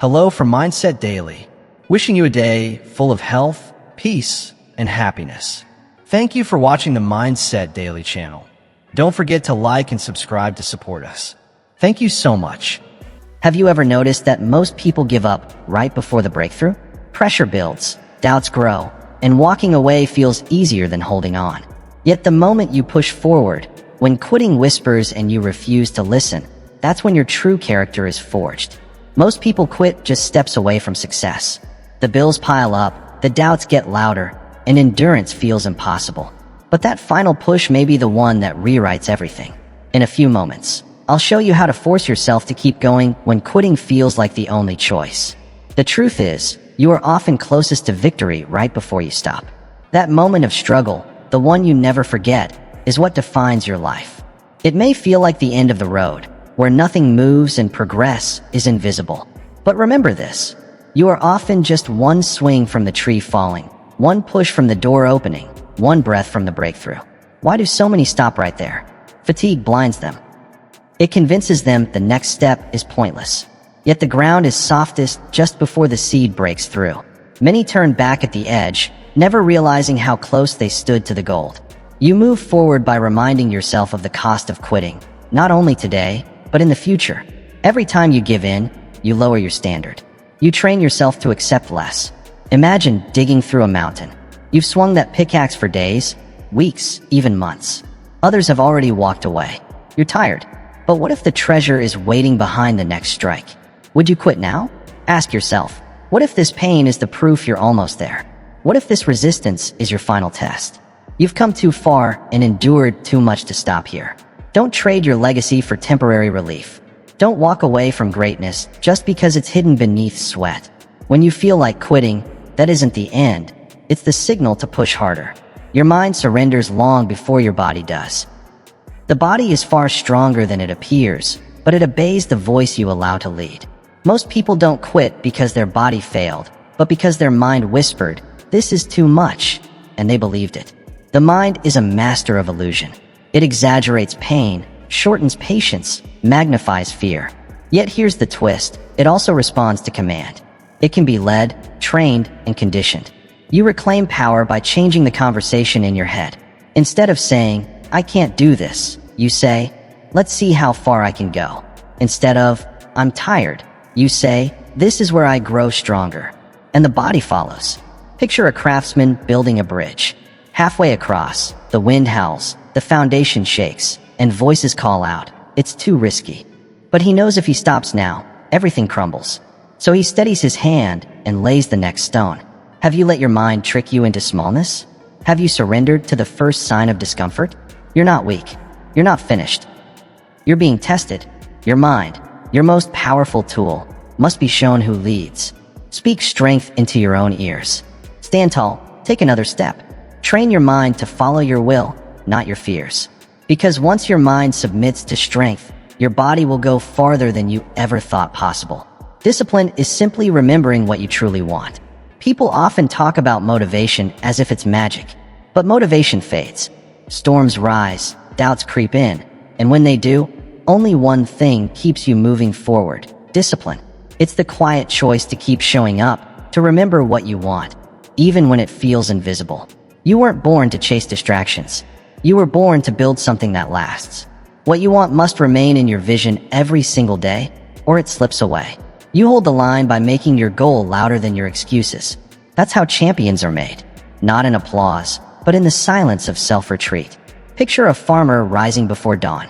Hello from Mindset Daily, wishing you a day full of health, peace, and happiness. Thank you for watching the Mindset Daily channel. Don't forget to like and subscribe to support us. Thank you so much. Have you ever noticed that most people give up right before the breakthrough? Pressure builds, doubts grow, and walking away feels easier than holding on. Yet the moment you push forward, when quitting whispers and you refuse to listen, that's when your true character is forged. Most people quit just steps away from success. The bills pile up, the doubts get louder, and endurance feels impossible. But that final push may be the one that rewrites everything. In a few moments, I'll show you how to force yourself to keep going when quitting feels like the only choice. The truth is, you are often closest to victory right before you stop. That moment of struggle, the one you never forget, is what defines your life. It may feel like the end of the road, where nothing moves and progress is invisible. But remember this, you are often just one swing from the tree falling, one push from the door opening, one breath from the breakthrough. Why do so many stop right there? Fatigue blinds them. It convinces them the next step is pointless. Yet the ground is softest just before the seed breaks through. Many turn back at the edge, never realizing how close they stood to the gold. You move forward by reminding yourself of the cost of quitting, not only today, but in the future. Every time you give in, you lower your standard. You train yourself to accept less. Imagine digging through a mountain. You've swung that pickaxe for days, weeks, even months. Others have already walked away. You're tired. But what if the treasure is waiting behind the next strike? Would you quit now? Ask yourself, what if this pain is the proof you're almost there? What if this resistance is your final test? You've come too far and endured too much to stop here. Don't trade your legacy for temporary relief. Don't walk away from greatness just because it's hidden beneath sweat. When you feel like quitting, that isn't the end. It's the signal to push harder. Your mind surrenders long before your body does. The body is far stronger than it appears, but it obeys the voice you allow to lead. Most people don't quit because their body failed, but because their mind whispered, "This is too much," and they believed it. The mind is a master of illusion. It exaggerates pain, shortens patience, magnifies fear. Yet here's the twist, it also responds to command. It can be led, trained, and conditioned. You reclaim power by changing the conversation in your head. Instead of saying, "I can't do this," you say, "Let's see how far I can go." Instead of, "I'm tired," you say, "This is where I grow stronger." And the body follows. Picture a craftsman building a bridge. Halfway across, the wind howls, the foundation shakes, and voices call out, "It's too risky." But he knows if he stops now, everything crumbles. So he steadies his hand and lays the next stone. Have you let your mind trick you into smallness? Have you surrendered to the first sign of discomfort? You're not weak. You're not finished. You're being tested. Your mind, your most powerful tool, must be shown who leads. Speak strength into your own ears. Stand tall. Take another step. Train your mind to follow your will, not your fears. Because once your mind submits to strength, your body will go farther than you ever thought possible. Discipline is simply remembering what you truly want. People often talk about motivation as if it's magic, but motivation fades. Storms rise, doubts creep in, and when they do, only one thing keeps you moving forward: discipline. It's the quiet choice to keep showing up, to remember what you want, even when it feels invisible. You weren't born to chase distractions. You were born to build something that lasts. What you want must remain in your vision every single day, or it slips away. You hold the line by making your goal louder than your excuses. That's how champions are made. Not in applause, but in the silence of self-retreat. Picture a farmer rising before dawn.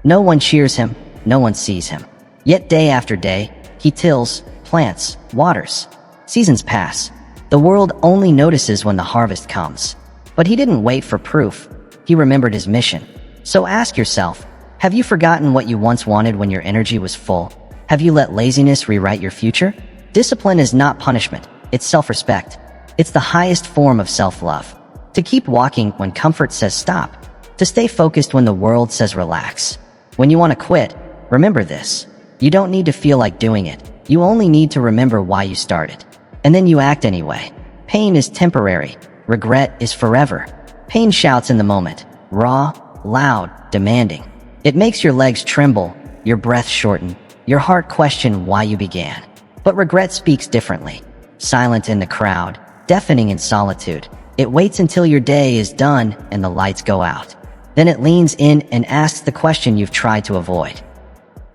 No one cheers him, no one sees him. Yet day after day, he tills, plants, waters. Seasons pass. The world only notices when the harvest comes. But he didn't wait for proof. He remembered his mission. So ask yourself, have you forgotten what you once wanted when your energy was full? Have you let laziness rewrite your future? Discipline is not punishment. It's self-respect. It's the highest form of self-love. To keep walking when comfort says stop. To stay focused when the world says relax. When you want to quit, remember this. You don't need to feel like doing it. You only need to remember why you started. And then you act anyway. Pain is temporary. Regret is forever. Pain shouts in the moment. Raw, loud, demanding. It makes your legs tremble, your breath shorten, your heart question why you began. But regret speaks differently. Silent in the crowd, deafening in solitude. It waits until your day is done and the lights go out. Then it leans in and asks the question you've tried to avoid.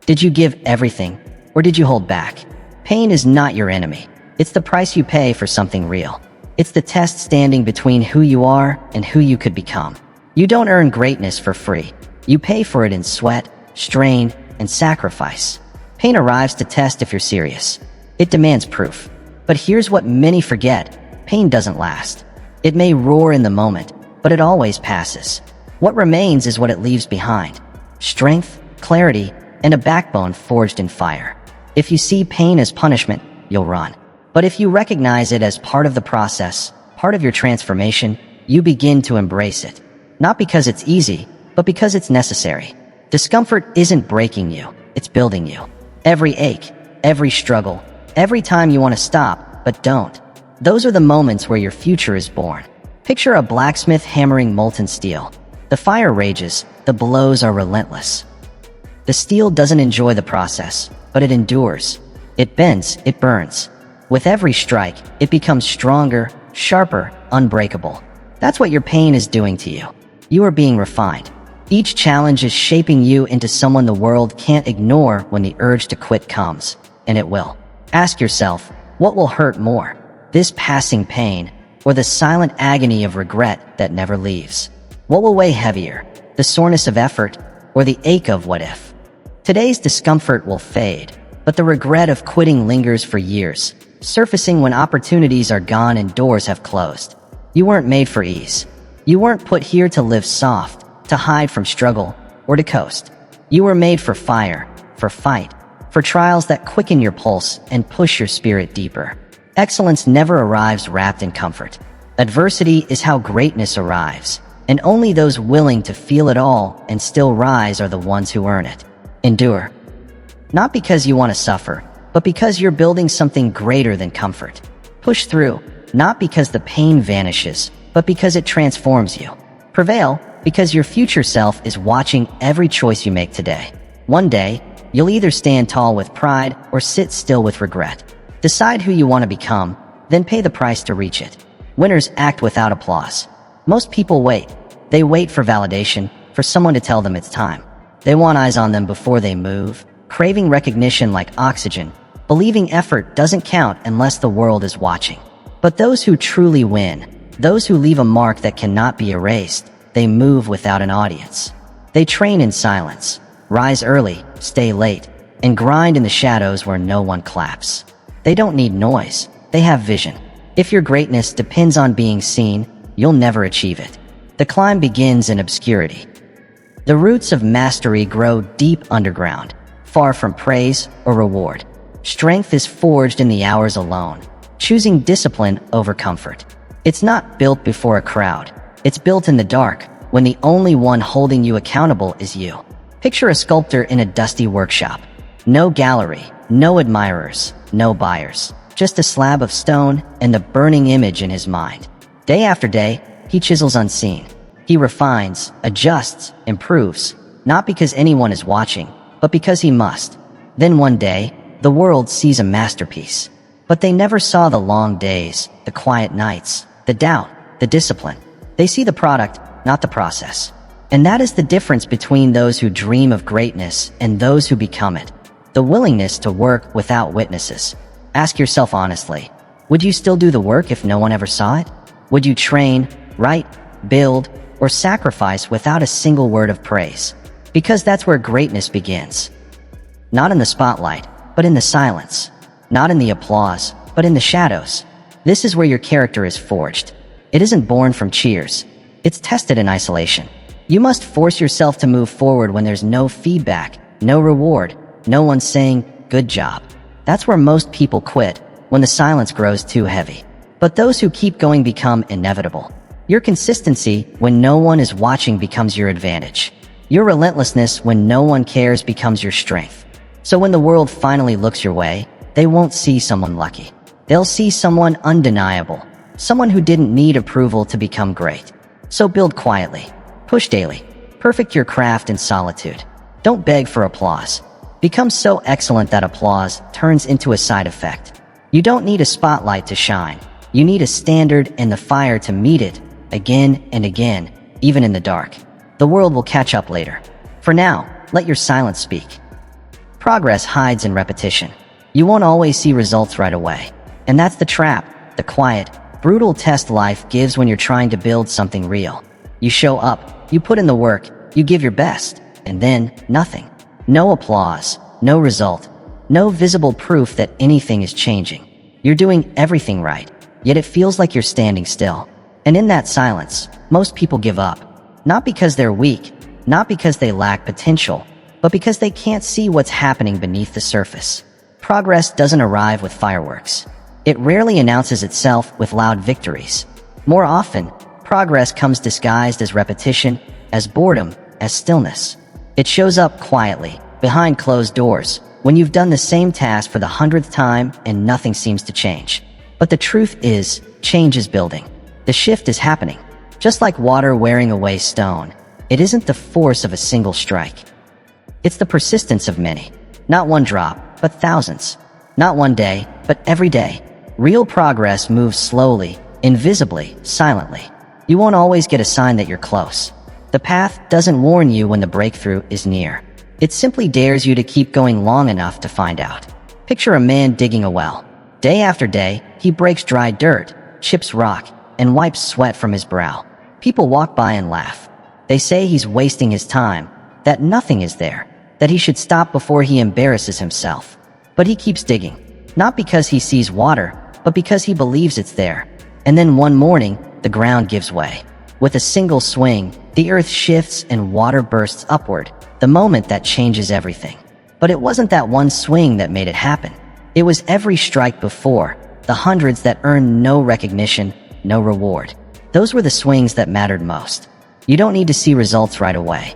Did you give everything, or did you hold back? Pain is not your enemy. It's the price you pay for something real. It's the test standing between who you are and who you could become. You don't earn greatness for free. You pay for it in sweat, strain, and sacrifice. Pain arrives to test if you're serious. It demands proof. But here's what many forget. Pain doesn't last. It may roar in the moment, but it always passes. What remains is what it leaves behind. Strength, clarity, and a backbone forged in fire. If you see pain as punishment, you'll run. But if you recognize it as part of the process, part of your transformation, you begin to embrace it. Not because it's easy, but because it's necessary. Discomfort isn't breaking you, it's building you. Every ache, every struggle, every time you want to stop, but don't. Those are the moments where your future is born. Picture a blacksmith hammering molten steel. The fire rages, the blows are relentless. The steel doesn't enjoy the process, but it endures. It bends, it burns. With every strike, it becomes stronger, sharper, unbreakable. That's what your pain is doing to you. You are being refined. Each challenge is shaping you into someone the world can't ignore when the urge to quit comes, and it will. Ask yourself, what will hurt more? This passing pain, or the silent agony of regret that never leaves? What will weigh heavier, the soreness of effort, or the ache of what if? Today's discomfort will fade, but the regret of quitting lingers for years, surfacing when opportunities are gone and doors have closed. You weren't made for ease. You weren't put here to live soft, to hide from struggle, or to coast. You were made for fire, for fight, for trials that quicken your pulse and push your spirit deeper. Excellence never arrives wrapped in comfort. Adversity is how greatness arrives, and only those willing to feel it all and still rise are the ones who earn it. Endure. Not because you want to suffer, but because you're building something greater than comfort. Push through, not because the pain vanishes, but because it transforms you. Prevail, because your future self is watching every choice you make today. One day, you'll either stand tall with pride or sit still with regret. Decide who you want to become, then pay the price to reach it. Winners act without applause. Most people wait. They wait for validation, for someone to tell them it's time. They want eyes on them before they move, craving recognition like oxygen, believing effort doesn't count unless the world is watching. But those who truly win, those who leave a mark that cannot be erased, they move without an audience. They train in silence, rise early, stay late, and grind in the shadows where no one claps. They don't need noise, they have vision. If your greatness depends on being seen, you'll never achieve it. The climb begins in obscurity. The roots of mastery grow deep underground, far from praise or reward. Strength is forged in the hours alone, choosing discipline over comfort. It's not built before a crowd. It's built in the dark, when the only one holding you accountable is you. Picture a sculptor in a dusty workshop. No gallery, no admirers, no buyers. Just a slab of stone and the burning image in his mind. Day after day, he chisels unseen. He refines, adjusts, improves, not because anyone is watching, but because he must. Then one day, the world sees a masterpiece. But they never saw the long days, the quiet nights, the doubt, the discipline. They see the product, not the process. And that is the difference between those who dream of greatness and those who become it. The willingness to work without witnesses. Ask yourself honestly, would you still do the work if no one ever saw it? Would you train, write, build, or sacrifice without a single word of praise? Because that's where greatness begins. Not in the spotlight, but in the silence. Not in the applause, but in the shadows. This is where your character is forged. It isn't born from cheers. It's tested in isolation. You must force yourself to move forward when there's no feedback, no reward, no one saying, good job. That's where most people quit, when the silence grows too heavy. But those who keep going become inevitable. Your consistency when no one is watching becomes your advantage. Your relentlessness when no one cares becomes your strength. So when the world finally looks your way, they won't see someone lucky. They'll see someone undeniable. Someone who didn't need approval to become great. So build quietly. Push daily. Perfect your craft in solitude. Don't beg for applause. becomes so excellent that applause turns into a side effect. You don't need a spotlight to shine. You need a standard and the fire to meet it again and again, even in the dark. The world will catch up later. For now, let your silence speak. Progress hides in repetition. You won't always see results right away. And that's the trap, the quiet, brutal test life gives when you're trying to build something real. You show up, you put in the work, you give your best, and then nothing. No applause, no result, no visible proof that anything is changing. You're doing everything right, yet it feels like you're standing still. And in that silence, most people give up. Not because they're weak, not because they lack potential, but because they can't see what's happening beneath the surface. Progress doesn't arrive with fireworks. It rarely announces itself with loud victories. More often, progress comes disguised as repetition, as boredom, as stillness. It shows up quietly, behind closed doors, when you've done the same task for the 100th time and nothing seems to change. But the truth is, change is building. The shift is happening. Just like water wearing away stone, it isn't the force of a single strike. It's the persistence of many. Not one drop, but thousands. Not one day, but every day. Real progress moves slowly, invisibly, silently. You won't always get a sign that you're close. The path doesn't warn you when the breakthrough is near. It simply dares you to keep going long enough to find out. Picture a man digging a well. Day after day, he breaks dry dirt, chips rock, and wipes sweat from his brow. People walk by and laugh. They say he's wasting his time, that nothing is there, that he should stop before he embarrasses himself. But he keeps digging, not because he sees water, but because he believes it's there. And then one morning, the ground gives way. With a single swing, the earth shifts and water bursts upward, the moment that changes everything. But it wasn't that one swing that made it happen. It was every strike before, the hundreds that earned no recognition, no reward. Those were the swings that mattered most. You don't need to see results right away.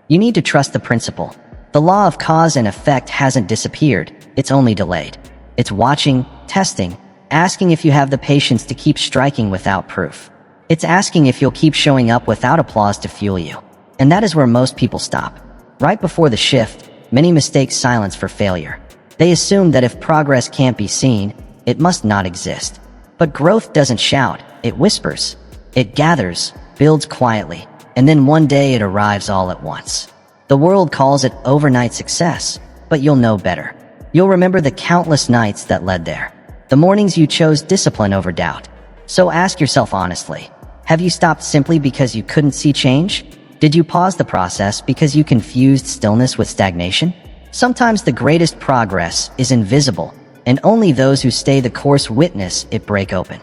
You need to trust the principle. The law of cause and effect hasn't disappeared, it's only delayed. It's watching, testing, asking if you have the patience to keep striking without proof. It's asking if you'll keep showing up without applause to fuel you. And that is where most people stop. Right before the shift, many mistake silence for failure. They assume that if progress can't be seen, it must not exist. But growth doesn't shout, it whispers. It gathers, builds quietly, and then one day it arrives all at once. The world calls it overnight success, but you'll know better. You'll remember the countless nights that led there. The mornings you chose discipline over doubt. So ask yourself honestly, have you stopped simply because you couldn't see change? Did you pause the process because you confused stillness with stagnation? Sometimes the greatest progress is invisible, and only those who stay the course witness it break open.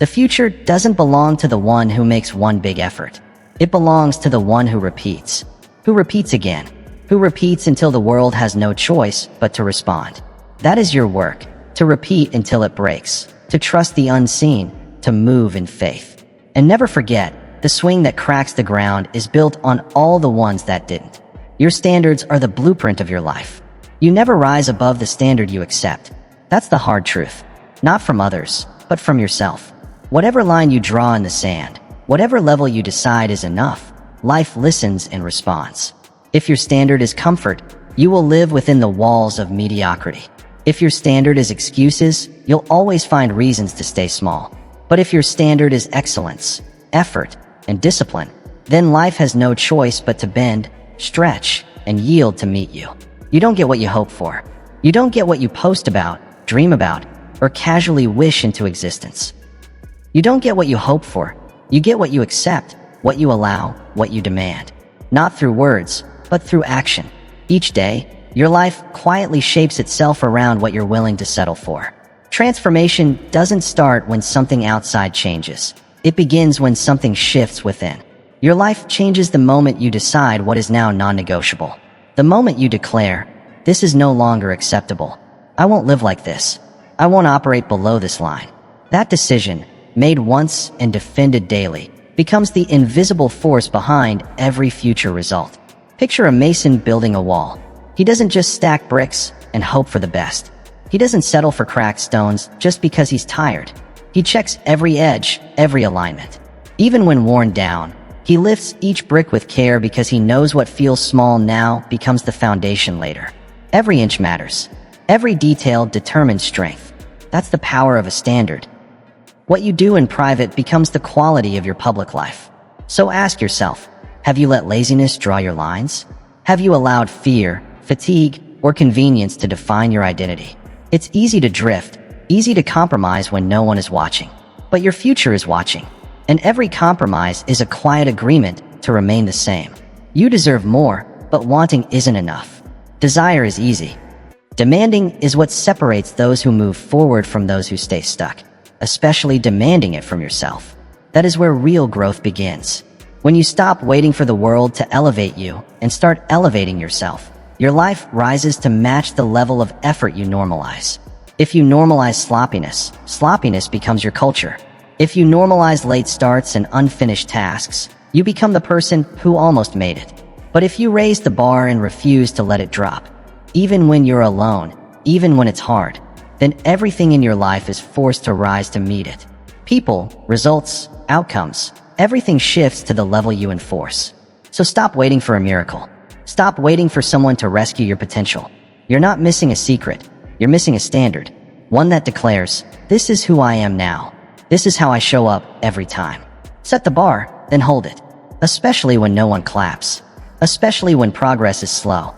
The future doesn't belong to the one who makes one big effort. It belongs to the one who repeats again, who repeats until the world has no choice but to respond. That is your work, to repeat until it breaks, to trust the unseen, to move in faith. And never forget, the swing that cracks the ground is built on all the ones that didn't. Your standards are the blueprint of your life. You never rise above the standard you accept. That's the hard truth. Not from others, but from yourself. Whatever line you draw in the sand, whatever level you decide is enough, life listens and responds. If your standard is comfort, you will live within the walls of mediocrity. If your standard is excuses, you'll always find reasons to stay small. But if your standard is excellence, effort, and discipline, then life has no choice but to bend, stretch, and yield to meet you. You don't get what you hope for. You don't get what you post about, dream about, or casually wish into existence. You don't get what you hope for. You get what you accept, what you allow, what you demand. Not through words, but through action. Each day, your life quietly shapes itself around what you're willing to settle for. Transformation doesn't start when something outside changes. It begins when something shifts within. Your life changes the moment you decide what is now non-negotiable. The moment you declare, this is no longer acceptable. I won't live like this. I won't operate below this line. That decision, made once and defended daily, becomes the invisible force behind every future result. Picture a mason building a wall. He doesn't just stack bricks and hope for the best. He doesn't settle for cracked stones just because he's tired. He checks every edge, every alignment. Even when worn down, he lifts each brick with care because he knows what feels small now becomes the foundation later. Every inch matters. Every detail determines strength. That's the power of a standard. What you do in private becomes the quality of your public life. So ask yourself, have you let laziness draw your lines? Have you allowed fear, fatigue, or convenience to define your identity? It's easy to drift, easy to compromise when no one is watching. But your future is watching. And every compromise is a quiet agreement to remain the same. You deserve more, but wanting isn't enough. Desire is easy. Demanding is what separates those who move forward from those who stay stuck, especially demanding it from yourself. That is where real growth begins. When you stop waiting for the world to elevate you and start elevating yourself, your life rises to match the level of effort you normalize. If you normalize sloppiness, sloppiness becomes your culture. If you normalize late starts and unfinished tasks, you become the person who almost made it. But if you raise the bar and refuse to let it drop, even when you're alone, even when it's hard, then everything in your life is forced to rise to meet it. People, results, outcomes, everything shifts to the level you enforce. So stop waiting for a miracle. Stop waiting for someone to rescue your potential. You're not missing a secret. You're missing a standard. One that declares, this is who I am now. This is how I show up every time. Set the bar, then hold it. Especially when no one claps. Especially when progress is slow.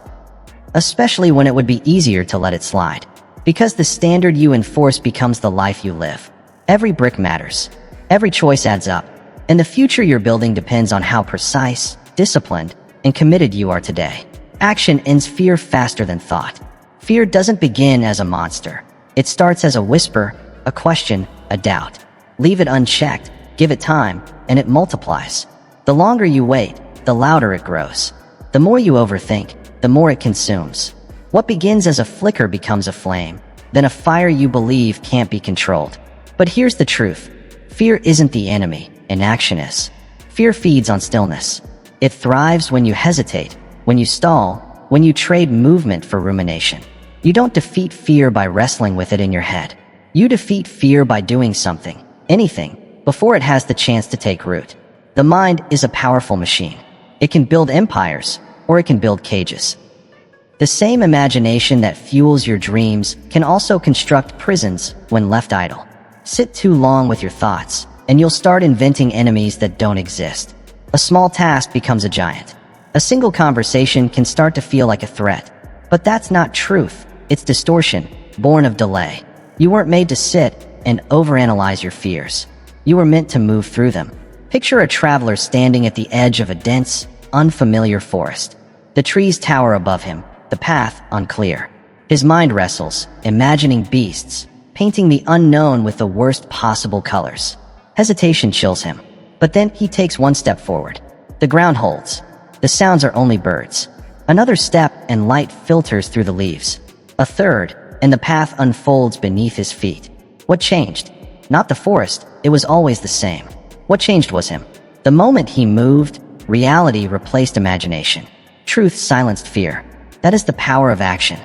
Especially when it would be easier to let it slide. Because the standard you enforce becomes the life you live. Every brick matters. Every choice adds up. And the future you're building depends on how precise, disciplined, and committed you are today. Action ends fear faster than thought. Fear doesn't begin as a monster. It starts as a whisper, a question, a doubt. Leave it unchecked, give it time, and it multiplies. The longer you wait, the louder it grows. The more you overthink, the more it consumes. What begins as a flicker becomes a flame, then a fire you believe can't be controlled. But here's the truth. Fear isn't the enemy, inaction is. Fear feeds on stillness. It thrives when you hesitate, when you stall, when you trade movement for rumination. You don't defeat fear by wrestling with it in your head. You defeat fear by doing something, anything, before it has the chance to take root. The mind is a powerful machine. It can build empires, or it can build cages. The same imagination that fuels your dreams can also construct prisons when left idle. Sit too long with your thoughts, and you'll start inventing enemies that don't exist. A small task becomes a giant. A single conversation can start to feel like a threat. But that's not truth. It's distortion, born of delay. You weren't made to sit and overanalyze your fears. You were meant to move through them. Picture a traveler standing at the edge of a dense, unfamiliar forest. The trees tower above him, the path unclear. His mind wrestles, imagining beasts, painting the unknown with the worst possible colors. Hesitation chills him. But then he takes one step forward. The ground holds. The sounds are only birds. Another step and light filters through the leaves. A third, and the path unfolds beneath his feet. What changed? Not the forest, it was always the same. What changed was him. The moment he moved, reality replaced imagination. Truth silenced fear. That is the power of action.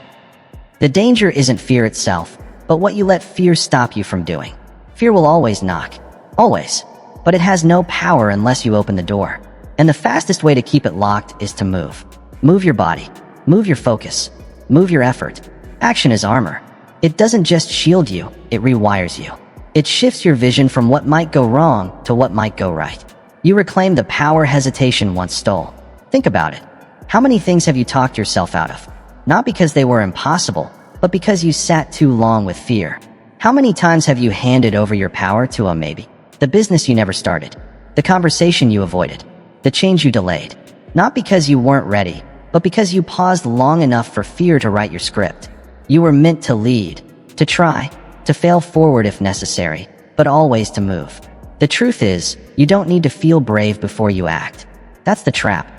The danger isn't fear itself, but what you let fear stop you from doing. Fear will always knock. Always. But it has no power unless you open the door. And the fastest way to keep it locked is to move. Move your body. Move your focus. Move your effort. Action is armor. It doesn't just shield you, it rewires you. It shifts your vision from what might go wrong to what might go right. You reclaim the power hesitation once stole. Think about it. How many things have you talked yourself out of? Not because they were impossible, but because you sat too long with fear. How many times have you handed over your power to a maybe? The business you never started. The conversation you avoided. The change you delayed. Not because you weren't ready, but because you paused long enough for fear to write your script. You were meant to lead, to try, to fail forward if necessary, but always to move. The truth is, you don't need to feel brave before you act. That's the trap.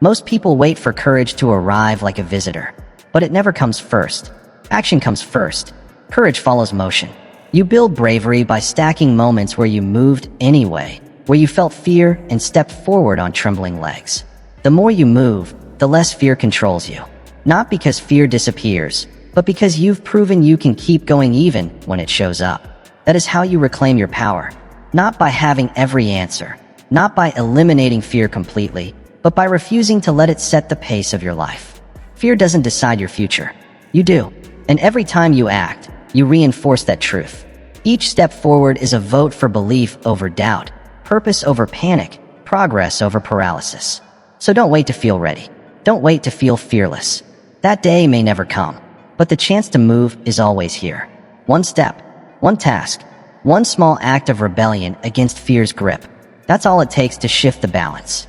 Most people wait for courage to arrive like a visitor, but it never comes first. Action comes first. Courage follows motion. You build bravery by stacking moments where you moved anyway, where you felt fear and stepped forward on trembling legs. The more you move, the less fear controls you. Not because fear disappears, but because you've proven you can keep going even when it shows up. That is how you reclaim your power. Not by having every answer, not by eliminating fear completely, but by refusing to let it set the pace of your life. Fear Fear doesn't decide your future. You do. And every time you act, you reinforce that truth. Each step forward is a vote for belief over doubt, purpose over panic, progress over paralysis. So don't wait to feel ready. Don't wait to feel fearless. That day may never come, but the chance to move is always here. One step, one task, one small act of rebellion against fear's grip. That's all it takes to shift the balance.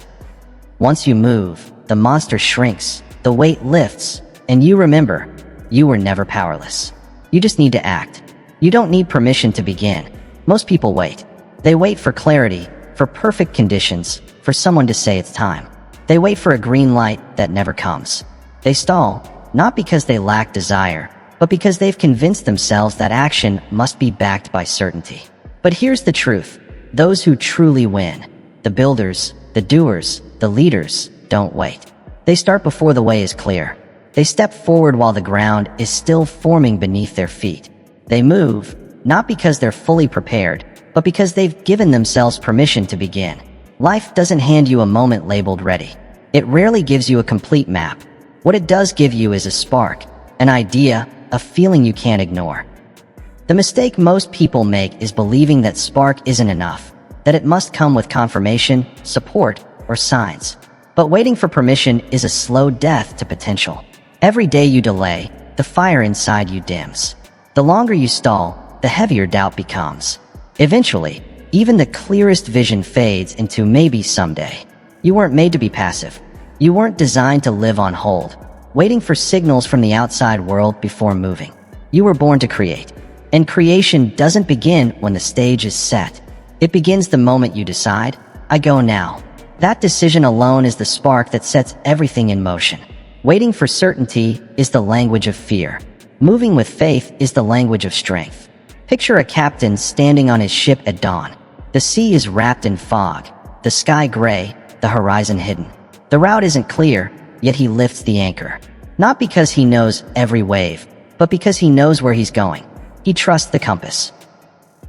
Once you move, the monster shrinks, the weight lifts, and you remember, you were never powerless. You just need to act. You don't need permission to begin. Most people wait. They wait for clarity, for perfect conditions, for someone to say it's time. They wait for a green light that never comes. They stall, not because they lack desire, but because they've convinced themselves that action must be backed by certainty. But here's the truth. Those who truly win, the builders, the doers, the leaders, don't wait. They start before the way is clear. They step forward while the ground is still forming beneath their feet. They move, not because they're fully prepared, but because they've given themselves permission to begin. Life doesn't hand you a moment labeled ready. It rarely gives you a complete map. What it does give you is a spark, an idea, a feeling you can't ignore. The mistake most people make is believing that spark isn't enough, that it must come with confirmation, support, or signs. But waiting for permission is a slow death to potential. Every day you delay, the fire inside you dims. The longer you stall, the heavier doubt becomes. Eventually, even the clearest vision fades into maybe someday. You weren't made to be passive. You weren't designed to live on hold, waiting for signals from the outside world before moving. You were born to create. And creation doesn't begin when the stage is set. It begins the moment you decide, I go now. That decision alone is the spark that sets everything in motion. Waiting for certainty is the language of fear. Moving with faith is the language of strength. Picture a captain standing on his ship at dawn. The sea is wrapped in fog, the sky gray, the horizon hidden. The route isn't clear, yet he lifts the anchor. Not because he knows every wave, but because he knows where he's going. He trusts the compass.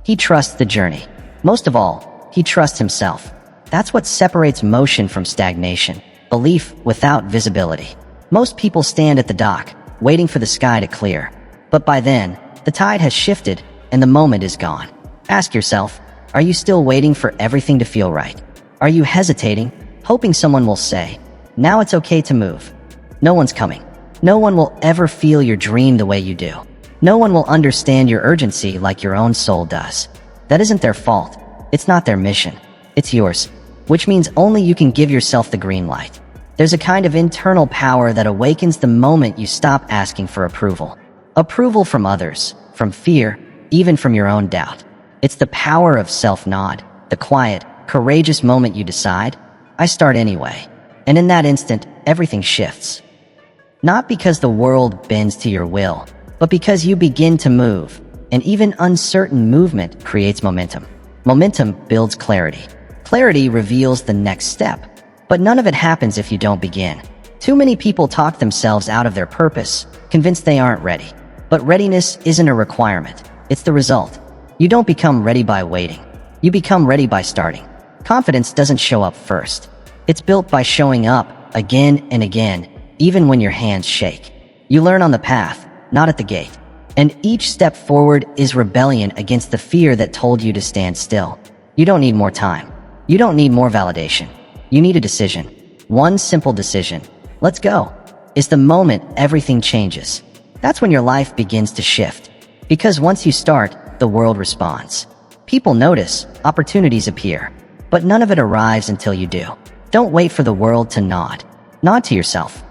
He trusts the journey. Most of all, he trusts himself. That's what separates motion from stagnation, belief without visibility. Most people stand at the dock, waiting for the sky to clear. But by then, the tide has shifted and the moment is gone. Ask yourself, are you still waiting for everything to feel right? Are you hesitating, hoping someone will say, now it's okay to move? No one's coming. No one will ever feel your dream the way you do. No one will understand your urgency like your own soul does. That isn't their fault. It's not their mission. It's yours, which means only you can give yourself the green light. There's a kind of internal power that awakens the moment you stop asking for approval. Approval from others, from fear, even from your own doubt. It's the power of self-nod, the quiet, courageous moment you decide, I start anyway. And in that instant, everything shifts. Not because the world bends to your will, but because you begin to move, and even uncertain movement creates momentum. Momentum builds clarity. Clarity reveals the next step, but none of it happens if you don't begin. Too many people talk themselves out of their purpose, convinced they aren't ready. But readiness isn't a requirement, it's the result. You don't become ready by waiting. You become ready by starting. Confidence doesn't show up first. It's built by showing up again and again, even when your hands shake. You learn on the path, not at the gate. And each step forward is rebellion against the fear that told you to stand still. You don't need more time. You don't need more validation. You need a decision. One simple decision. Let's go. Is the moment everything changes. That's when your life begins to shift. Because once you start, the world responds. People notice, opportunities appear. But none of it arrives until you do. Don't wait for the world to nod. Nod to yourself.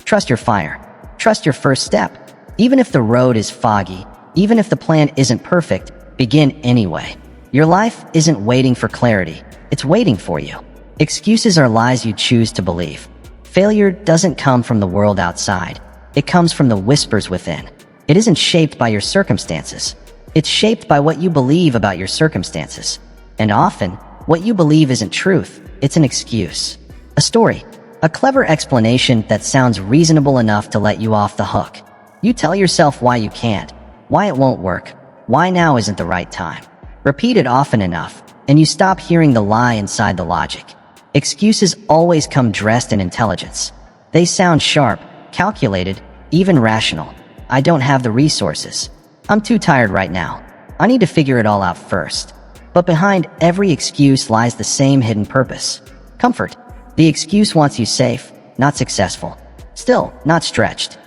Trust your fire. Trust your first step. Even if the road is foggy, even if the plan isn't perfect, begin anyway. Your life isn't waiting for clarity. It's waiting for you. Excuses are lies you choose to believe. Failure doesn't come from the world outside. It comes from the whispers within. It isn't shaped by your circumstances. It's shaped by what you believe about your circumstances. And often, what you believe isn't truth. It's an excuse. A story. A clever explanation that sounds reasonable enough to let you off the hook. You tell yourself why you can't, why it won't work, why now isn't the right time. Repeat it often enough, and you stop hearing the lie inside the logic. Excuses always come dressed in intelligence. They sound sharp, calculated, even rational. I don't have the resources. I'm too tired right now. I need to figure it all out first. But behind every excuse lies the same hidden purpose. Comfort. The excuse wants you safe, not successful. Still, not stretched.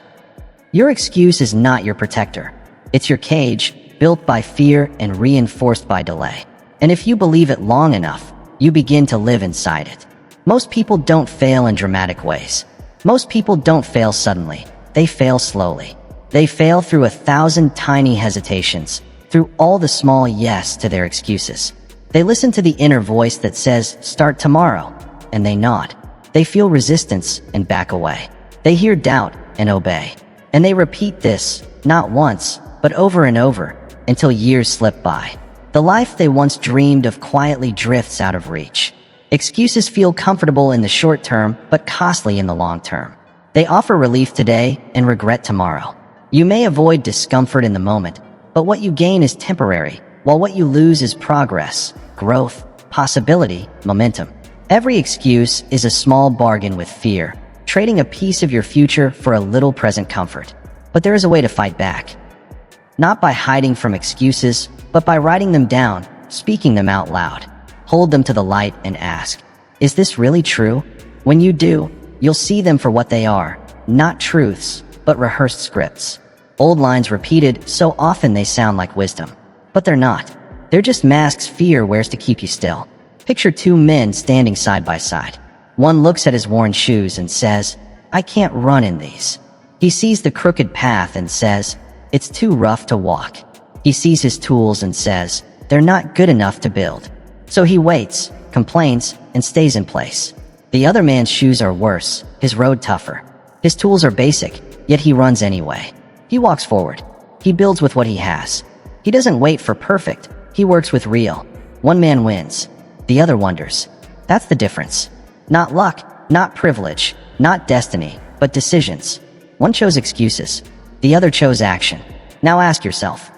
Your excuse is not your protector. It's your cage, built by fear and reinforced by delay. And if you believe it long enough, you begin to live inside it. Most people don't fail in dramatic ways. Most people don't fail suddenly. They fail slowly. They fail through 1,000 tiny hesitations, through all the small yes to their excuses. They listen to the inner voice that says, start tomorrow, and they nod. They feel resistance and back away. They hear doubt and obey. And they repeat this, not once, but over and over, until years slip by. The life they once dreamed of quietly drifts out of reach. Excuses feel comfortable in the short term, but costly in the long term. They offer relief today and regret tomorrow. You may avoid discomfort in the moment, but what you gain is temporary, while what you lose is progress, growth, possibility, momentum. Every excuse is a small bargain with fear, trading a piece of your future for a little present comfort. But there is a way to fight back. Not by hiding from excuses, but by writing them down, speaking them out loud. Hold them to the light and ask, is this really true? When you do, you'll see them for what they are, not truths, but rehearsed scripts. Old lines repeated so often they sound like wisdom. But they're not. They're just masks fear wears to keep you still. Picture two men standing side by side. One looks at his worn shoes and says, I can't run in these. He sees the crooked path and says, it's too rough to walk. He sees his tools and says, they're not good enough to build. So he waits, complains, and stays in place. The other man's shoes are worse, his road tougher. His tools are basic, yet he runs anyway. He walks forward. He builds with what he has. He doesn't wait for perfect, he works with real. One man wins. The other wonders. That's the difference. Not luck, not privilege, not destiny, but decisions. One chose excuses. The other chose action. Now ask yourself,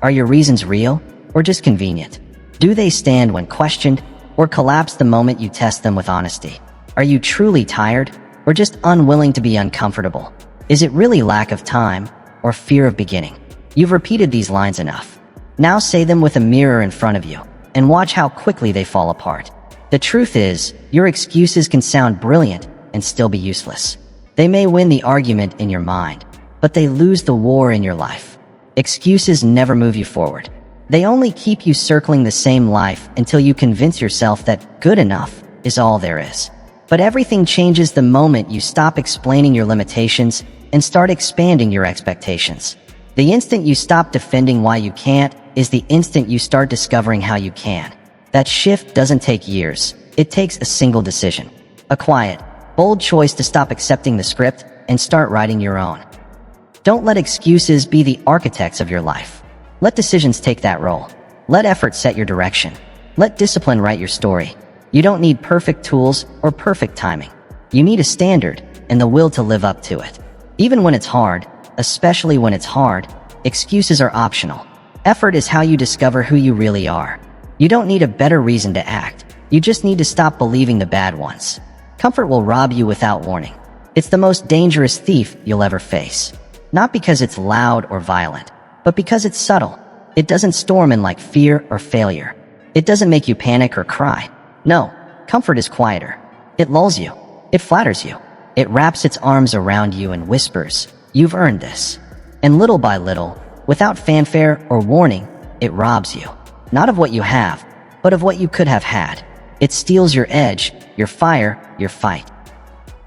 are your reasons real or just convenient? Do they stand when questioned or collapse the moment you test them with honesty? Are you truly tired or just unwilling to be uncomfortable? Is it really lack of time or fear of beginning? You've repeated these lines enough. Now say them with a mirror in front of you and watch how quickly they fall apart. The truth is, your excuses can sound brilliant and still be useless. They may win the argument in your mind, but they lose the war in your life. Excuses never move you forward. They only keep you circling the same life until you convince yourself that good enough is all there is. But everything changes the moment you stop explaining your limitations and start expanding your expectations. The instant you stop defending why you can't is the instant you start discovering how you can. That shift doesn't take years. It takes a single decision. A quiet, bold choice to stop accepting the script and start writing your own. Don't let excuses be the architects of your life. Let decisions take that role. Let effort set your direction. Let discipline write your story. You don't need perfect tools or perfect timing. You need a standard and the will to live up to it. Even when it's hard, especially when it's hard, excuses are optional. Effort is how you discover who you really are. You don't need a better reason to act. You just need to stop believing the bad ones. Comfort will rob you without warning. It's the most dangerous thief you'll ever face. Not because it's loud or violent, but because it's subtle. It doesn't storm in like fear or failure. It doesn't make you panic or cry. No, comfort is quieter. It lulls you. It flatters you. It wraps its arms around you and whispers, you've earned this. And little by little, without fanfare or warning, it robs you. Not of what you have, but of what you could have had. It steals your edge, your fire, your fight.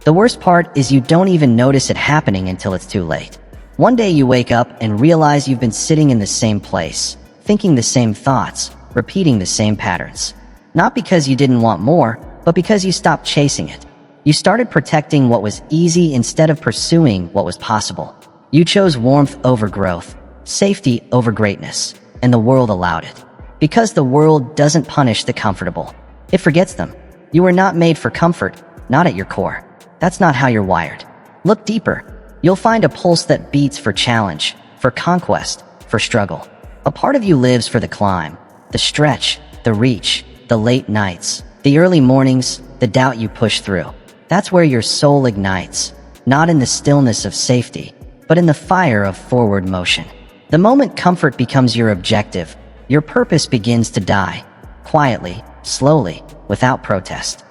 The worst part is you don't even notice it happening until it's too late. One day you wake up and realize you've been sitting in the same place, thinking the same thoughts, repeating the same patterns. Not because you didn't want more, but because you stopped chasing it. You started protecting what was easy instead of pursuing what was possible. You chose warmth over growth, safety over greatness, and the world allowed it. Because the world doesn't punish the comfortable. It forgets them. You were not made for comfort, not at your core. That's not how you're wired. Look deeper. You'll find a pulse that beats for challenge, for conquest, for struggle. A part of you lives for the climb, the stretch, the reach, the late nights, the early mornings, the doubt you push through. That's where your soul ignites. not in the stillness of safety, but in the fire of forward motion. The moment comfort becomes your objective, your purpose begins to die, quietly, slowly, without protest.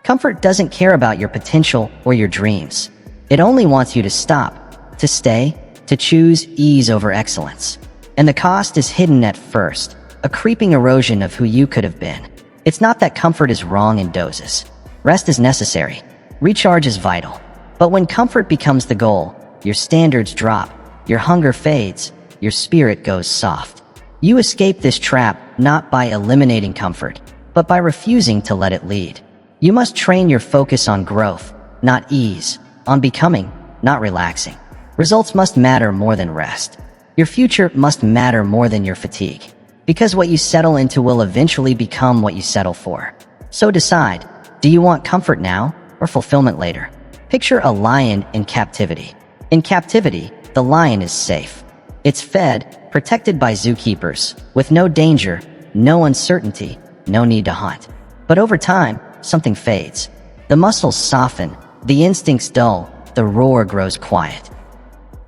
Comfort doesn't care about your potential or your dreams. It only wants you to stop, to stay, to choose ease over excellence. And the cost is hidden at first, a creeping erosion of who you could have been. It's not that comfort is wrong in doses. Rest is necessary. Recharge is vital. But when comfort becomes the goal, your standards drop, your hunger fades, your spirit goes soft. You escape this trap not by eliminating comfort, but by refusing to let it lead. You must train your focus on growth, not ease, on becoming, not relaxing. Results must matter more than rest. Your future must matter more than your fatigue. Because what you settle into will eventually become what you settle for. So decide, do you want comfort now or fulfillment later? Picture a lion in captivity. In captivity, the lion is safe. It's fed, protected by zookeepers, with no danger, no uncertainty, no need to hunt. But over time, something fades. The muscles soften, the instincts dull, the roar grows quiet.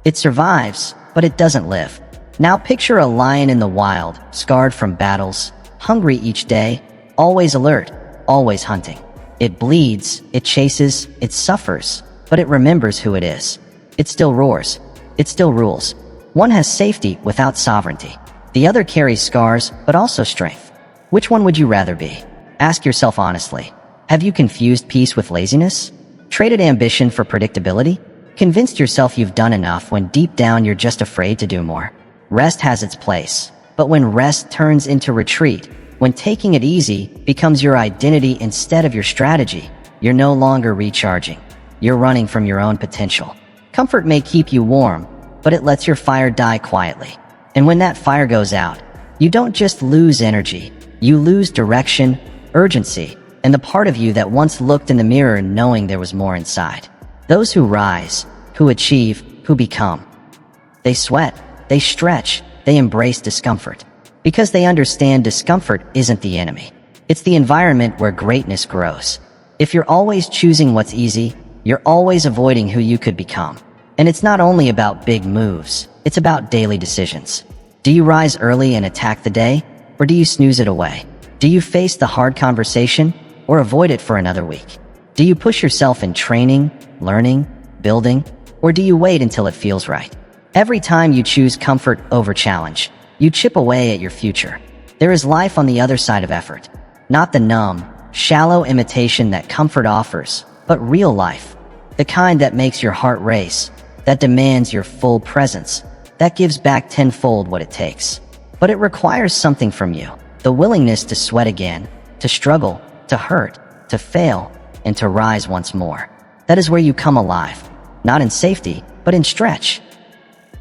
It survives, but it doesn't live. Now picture a lion in the wild, scarred from battles, hungry each day, always alert, always hunting. It bleeds, it chases, it suffers, but it remembers who it is. It still roars. It still rules. One has safety without sovereignty. The other carries scars, but also strength. Which one would you rather be? Ask yourself honestly. Have you confused peace with laziness? Traded ambition for predictability? Convinced yourself you've done enough when deep down you're just afraid to do more? Rest has its place, but when rest turns into retreat, when taking it easy becomes your identity instead of your strategy, you're no longer recharging. You're running from your own potential. Comfort may keep you warm, but it lets your fire die quietly. And when that fire goes out, you don't just lose energy, you lose direction, urgency, and the part of you that once looked in the mirror knowing there was more inside. Those who rise, who achieve, who become. They sweat, they stretch, they embrace discomfort. Because they understand discomfort isn't the enemy. It's the environment where greatness grows. If you're always choosing what's easy, you're always avoiding who you could become. And it's not only about big moves, it's about daily decisions. Do you rise early and attack the day, or do you snooze it away? Do you face the hard conversation, or avoid it for another week? Do you push yourself in training, learning, building, or do you wait until it feels right? Every time you choose comfort over challenge, you chip away at your future. There is life on the other side of effort. Not the numb, shallow imitation that comfort offers, but real life. The kind that makes your heart race, that demands your full presence, that gives back tenfold what it takes. But it requires something from you. The willingness to sweat again, to struggle, to hurt, to fail, and to rise once more. That is where you come alive. Not in safety, but in stretch.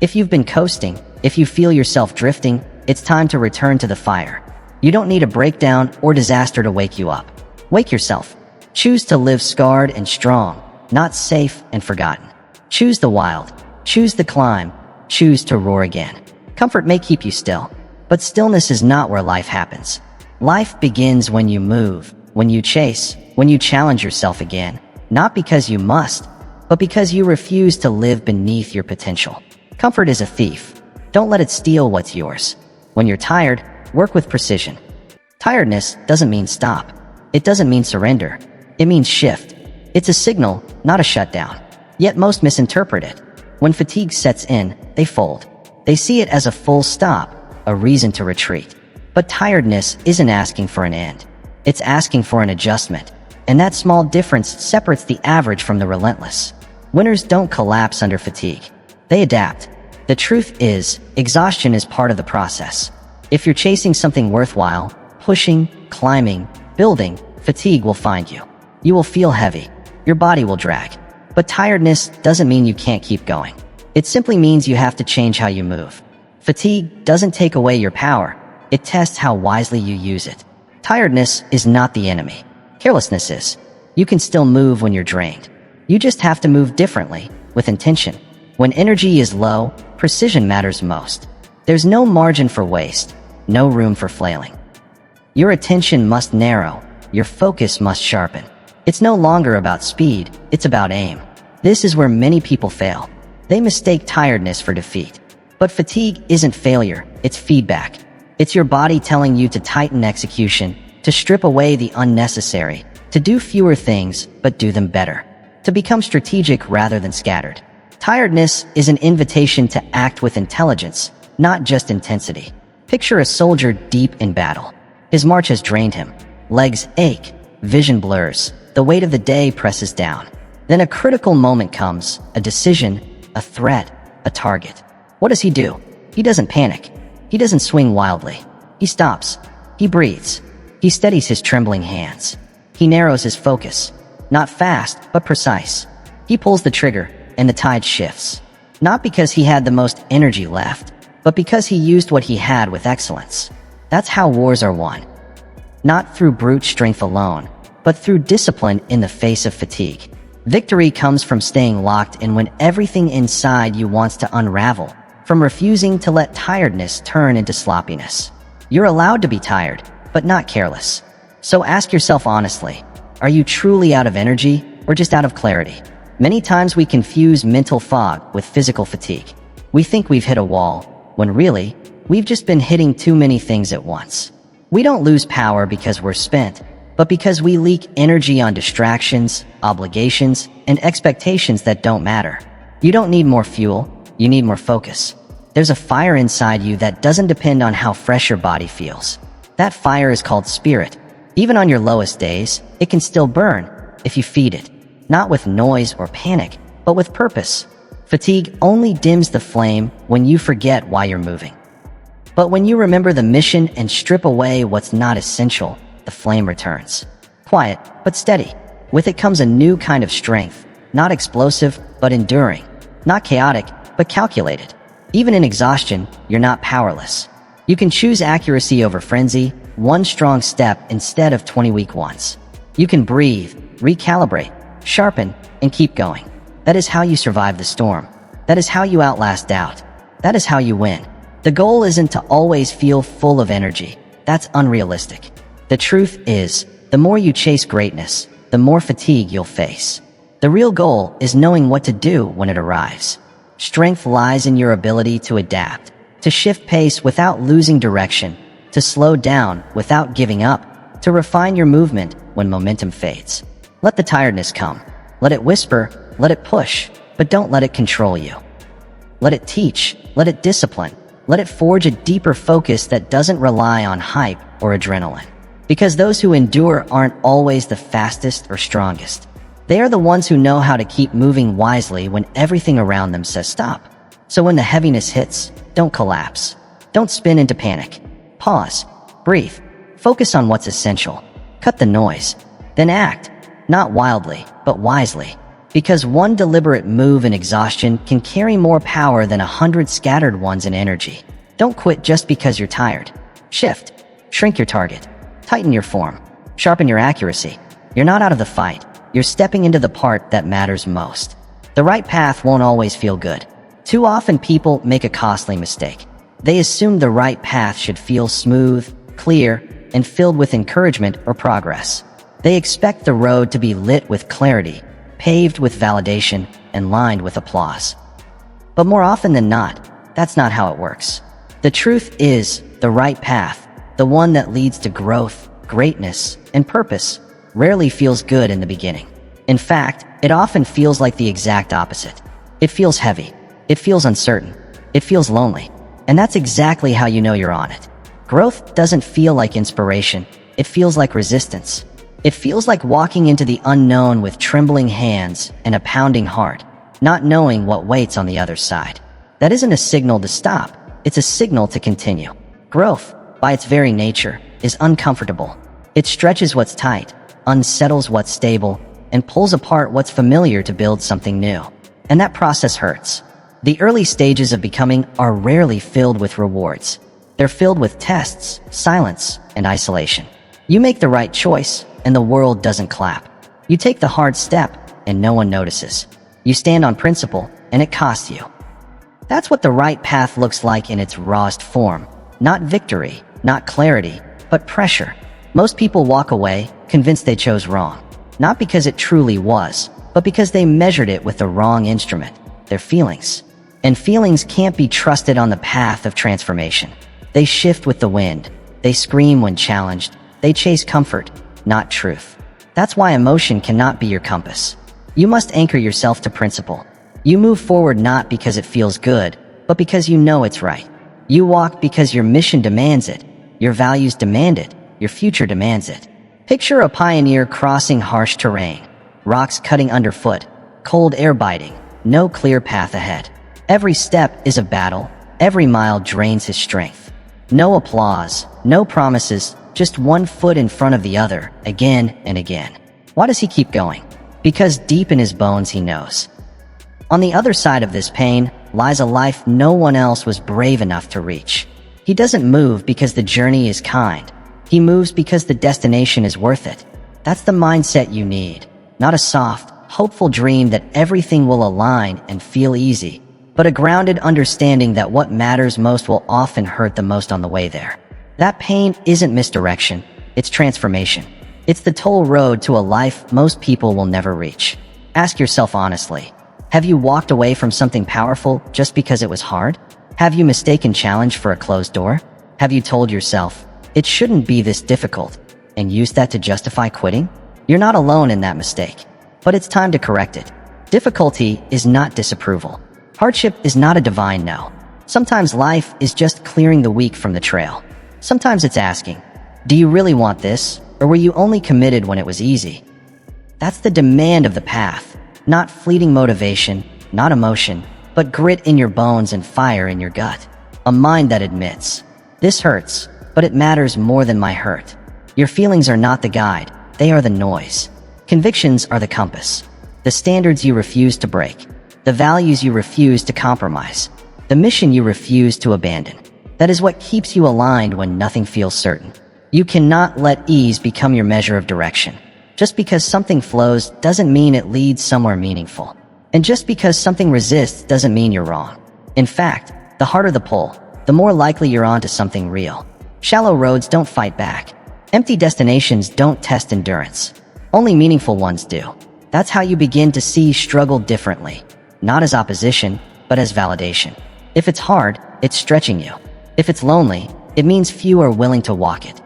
If you've been coasting, if you feel yourself drifting, it's time to return to the fire. You don't need a breakdown or disaster to wake you up. Wake yourself. Choose to live scarred and strong, not safe and forgotten. Choose the wild. Choose the climb. Choose to roar again. Comfort may keep you still, but stillness is not where life happens. Life begins when you move, when you chase, when you challenge yourself again. Not because you must, but because you refuse to live beneath your potential. Comfort is a thief. Don't let it steal what's yours. When you're tired, work with precision. Tiredness doesn't mean stop. It doesn't mean surrender. It means shift. It's a signal, not a shutdown. Yet most misinterpret it. When fatigue sets in, they fold. They see it as a full stop, a reason to retreat. But tiredness isn't asking for an end. It's asking for an adjustment. And that small difference separates the average from the relentless. Winners don't collapse under fatigue. They adapt. The truth is, exhaustion is part of the process. If you're chasing something worthwhile, pushing, climbing, building, fatigue will find you. You will feel heavy. Your body will drag. But tiredness doesn't mean you can't keep going. It simply means you have to change how you move. Fatigue doesn't take away your power. It tests how wisely you use it. Tiredness is not the enemy. Carelessness is. You can still move when you're drained. You just have to move differently, with intention. When energy is low, precision matters most. There's no margin for waste, no room for flailing. Your attention must narrow, your focus must sharpen. It's no longer about speed, it's about aim. This is where many people fail. They mistake tiredness for defeat. But fatigue isn't failure, it's feedback. It's your body telling you to tighten execution, to strip away the unnecessary, to do fewer things but do them better, to become strategic rather than scattered. Tiredness is an invitation to act with intelligence, not just intensity. Picture a soldier deep in battle. His march has drained him. Legs ache, vision blurs, the weight of the day presses down. Then a critical moment comes, a decision, a threat, a target. What does he do? He doesn't panic. He doesn't swing wildly. He stops. He breathes. He steadies his trembling hands. He narrows his focus. Not fast, but precise. He pulls the trigger, and the tide shifts. Not because he had the most energy left, but because he used what he had with excellence. That's how wars are won. Not through brute strength alone, but through discipline in the face of fatigue. Victory comes from staying locked in when everything inside you wants to unravel, from refusing to let tiredness turn into sloppiness. You're allowed to be tired, but not careless. So ask yourself honestly, are you truly out of energy or just out of clarity? Many times we confuse mental fog with physical fatigue. We think we've hit a wall, when really, we've just been hitting too many things at once. We don't lose power because we're spent, but because we leak energy on distractions, obligations, and expectations that don't matter. You don't need more fuel, you need more focus. There's a fire inside you that doesn't depend on how fresh your body feels. That fire is called spirit. Even on your lowest days, it can still burn if you feed it. Not with noise or panic, but with purpose. Fatigue only dims the flame when you forget why you're moving. But when you remember the mission and strip away what's not essential, the flame returns. Quiet, but steady. With it comes a new kind of strength, not explosive, but enduring. Not chaotic, but calculated. Even in exhaustion, you're not powerless. You can choose accuracy over frenzy, one strong step instead of 20 weak ones. You can breathe, recalibrate, sharpen, and keep going. That is how you survive the storm. That is how you outlast doubt. That is how you win. The goal isn't to always feel full of energy. That's unrealistic. The truth is, the more you chase greatness, the more fatigue you'll face. The real goal is knowing what to do when it arrives. Strength lies in your ability to adapt, to shift pace without losing direction, to slow down without giving up, to refine your movement when momentum fades. Let the tiredness come. Let it whisper, let it push, but don't let it control you. Let it teach, let it discipline, let it forge a deeper focus that doesn't rely on hype or adrenaline. Because those who endure aren't always the fastest or strongest. They are the ones who know how to keep moving wisely when everything around them says stop. So when the heaviness hits, don't collapse. Don't spin into panic. Pause. Breathe. Focus on what's essential. Cut the noise. Then act. Not wildly, but wisely. Because one deliberate move in exhaustion can carry more power than 100 scattered ones in energy. Don't quit just because you're tired. Shift. Shrink your target. Tighten your form. Sharpen your accuracy. You're not out of the fight. You're stepping into the part that matters most. The right path won't always feel good. Too often people make a costly mistake. They assume the right path should feel smooth, clear, and filled with encouragement or progress. They expect the road to be lit with clarity, paved with validation, and lined with applause. But more often than not, that's not how it works. The truth is, the right path, the one that leads to growth, greatness, and purpose, rarely feels good in the beginning. In fact, it often feels like the exact opposite. It feels heavy. It feels uncertain. It feels lonely. And that's exactly how you know you're on it. Growth doesn't feel like inspiration. It feels like resistance. It feels like walking into the unknown with trembling hands and a pounding heart, not knowing what waits on the other side. That isn't a signal to stop. It's a signal to continue. Growth, by its very nature, is uncomfortable. It stretches what's tight, unsettles what's stable, and pulls apart what's familiar to build something new. And that process hurts. The early stages of becoming are rarely filled with rewards. They're filled with tests, silence, and isolation. You make the right choice, and the world doesn't clap. You take the hard step, and no one notices. You stand on principle, and it costs you. That's what the right path looks like in its rawest form. Not victory, not clarity, but pressure. Most people walk away, convinced they chose wrong. Not because it truly was, but because they measured it with the wrong instrument, their feelings. And feelings can't be trusted on the path of transformation. They shift with the wind. They scream when challenged. They chase comfort, not truth. That's why emotion cannot be your compass. You must anchor yourself to principle. You move forward not because it feels good, but because you know it's right. You walk because your mission demands it, your values demand it, your future demands it. Picture a pioneer crossing harsh terrain, rocks cutting underfoot, cold air biting, no clear path ahead. Every step is a battle, every mile drains his strength. No applause, no promises, just one foot in front of the other, again and again. Why does he keep going? Because deep in his bones he knows. On the other side of this pain lies a life no one else was brave enough to reach. He doesn't move because the journey is kind. He moves because the destination is worth it. That's the mindset you need. Not a soft, hopeful dream that everything will align and feel easy, but a grounded understanding that what matters most will often hurt the most on the way there. That pain isn't misdirection, it's transformation. It's the toll road to a life most people will never reach. Ask yourself honestly, have you walked away from something powerful just because it was hard? Have you mistaken challenge for a closed door? Have you told yourself, it shouldn't be this difficult, and used that to justify quitting? You're not alone in that mistake, but it's time to correct it. Difficulty is not disapproval. Hardship is not a divine no. Sometimes life is just clearing the weak from the trail. Sometimes it's asking, do you really want this, or were you only committed when it was easy? That's the demand of the path, not fleeting motivation, not emotion, but grit in your bones and fire in your gut. A mind that admits, this hurts, but it matters more than my hurt. Your feelings are not the guide, they are the noise. Convictions are the compass. The standards you refuse to break. The values you refuse to compromise. The mission you refuse to abandon. That is what keeps you aligned when nothing feels certain. You cannot let ease become your measure of direction. Just because something flows doesn't mean it leads somewhere meaningful. And just because something resists doesn't mean you're wrong. In fact, the harder the pull, the more likely you're onto something real. Shallow roads don't fight back. Empty destinations don't test endurance. Only meaningful ones do. That's how you begin to see struggle differently. Not as opposition, but as validation. If it's hard, it's stretching you. If it's lonely, it means few are willing to walk it.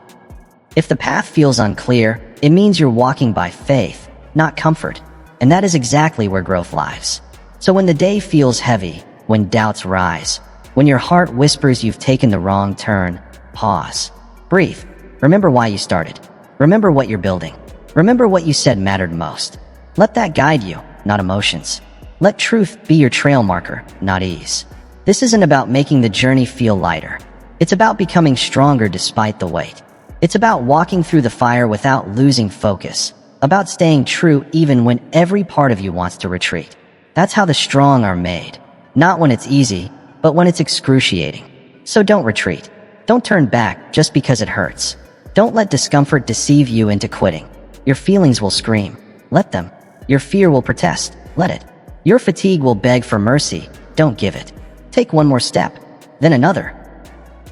If the path feels unclear, it means you're walking by faith, not comfort. And that is exactly where growth lies. So when the day feels heavy, when doubts rise, when your heart whispers you've taken the wrong turn, pause. Breathe. Remember why you started. Remember what you're building. Remember what you said mattered most. Let that guide you, not emotions. Let truth be your trail marker, not ease. This isn't about making the journey feel lighter. It's about becoming stronger despite the weight. It's about walking through the fire without losing focus. About staying true even when every part of you wants to retreat. That's how the strong are made. Not when it's easy, but when it's excruciating. So don't retreat. Don't turn back just because it hurts. Don't let discomfort deceive you into quitting. Your feelings will scream. Let them. Your fear will protest. Let it. Your fatigue will beg for mercy. Don't give it. Take one more step, then another.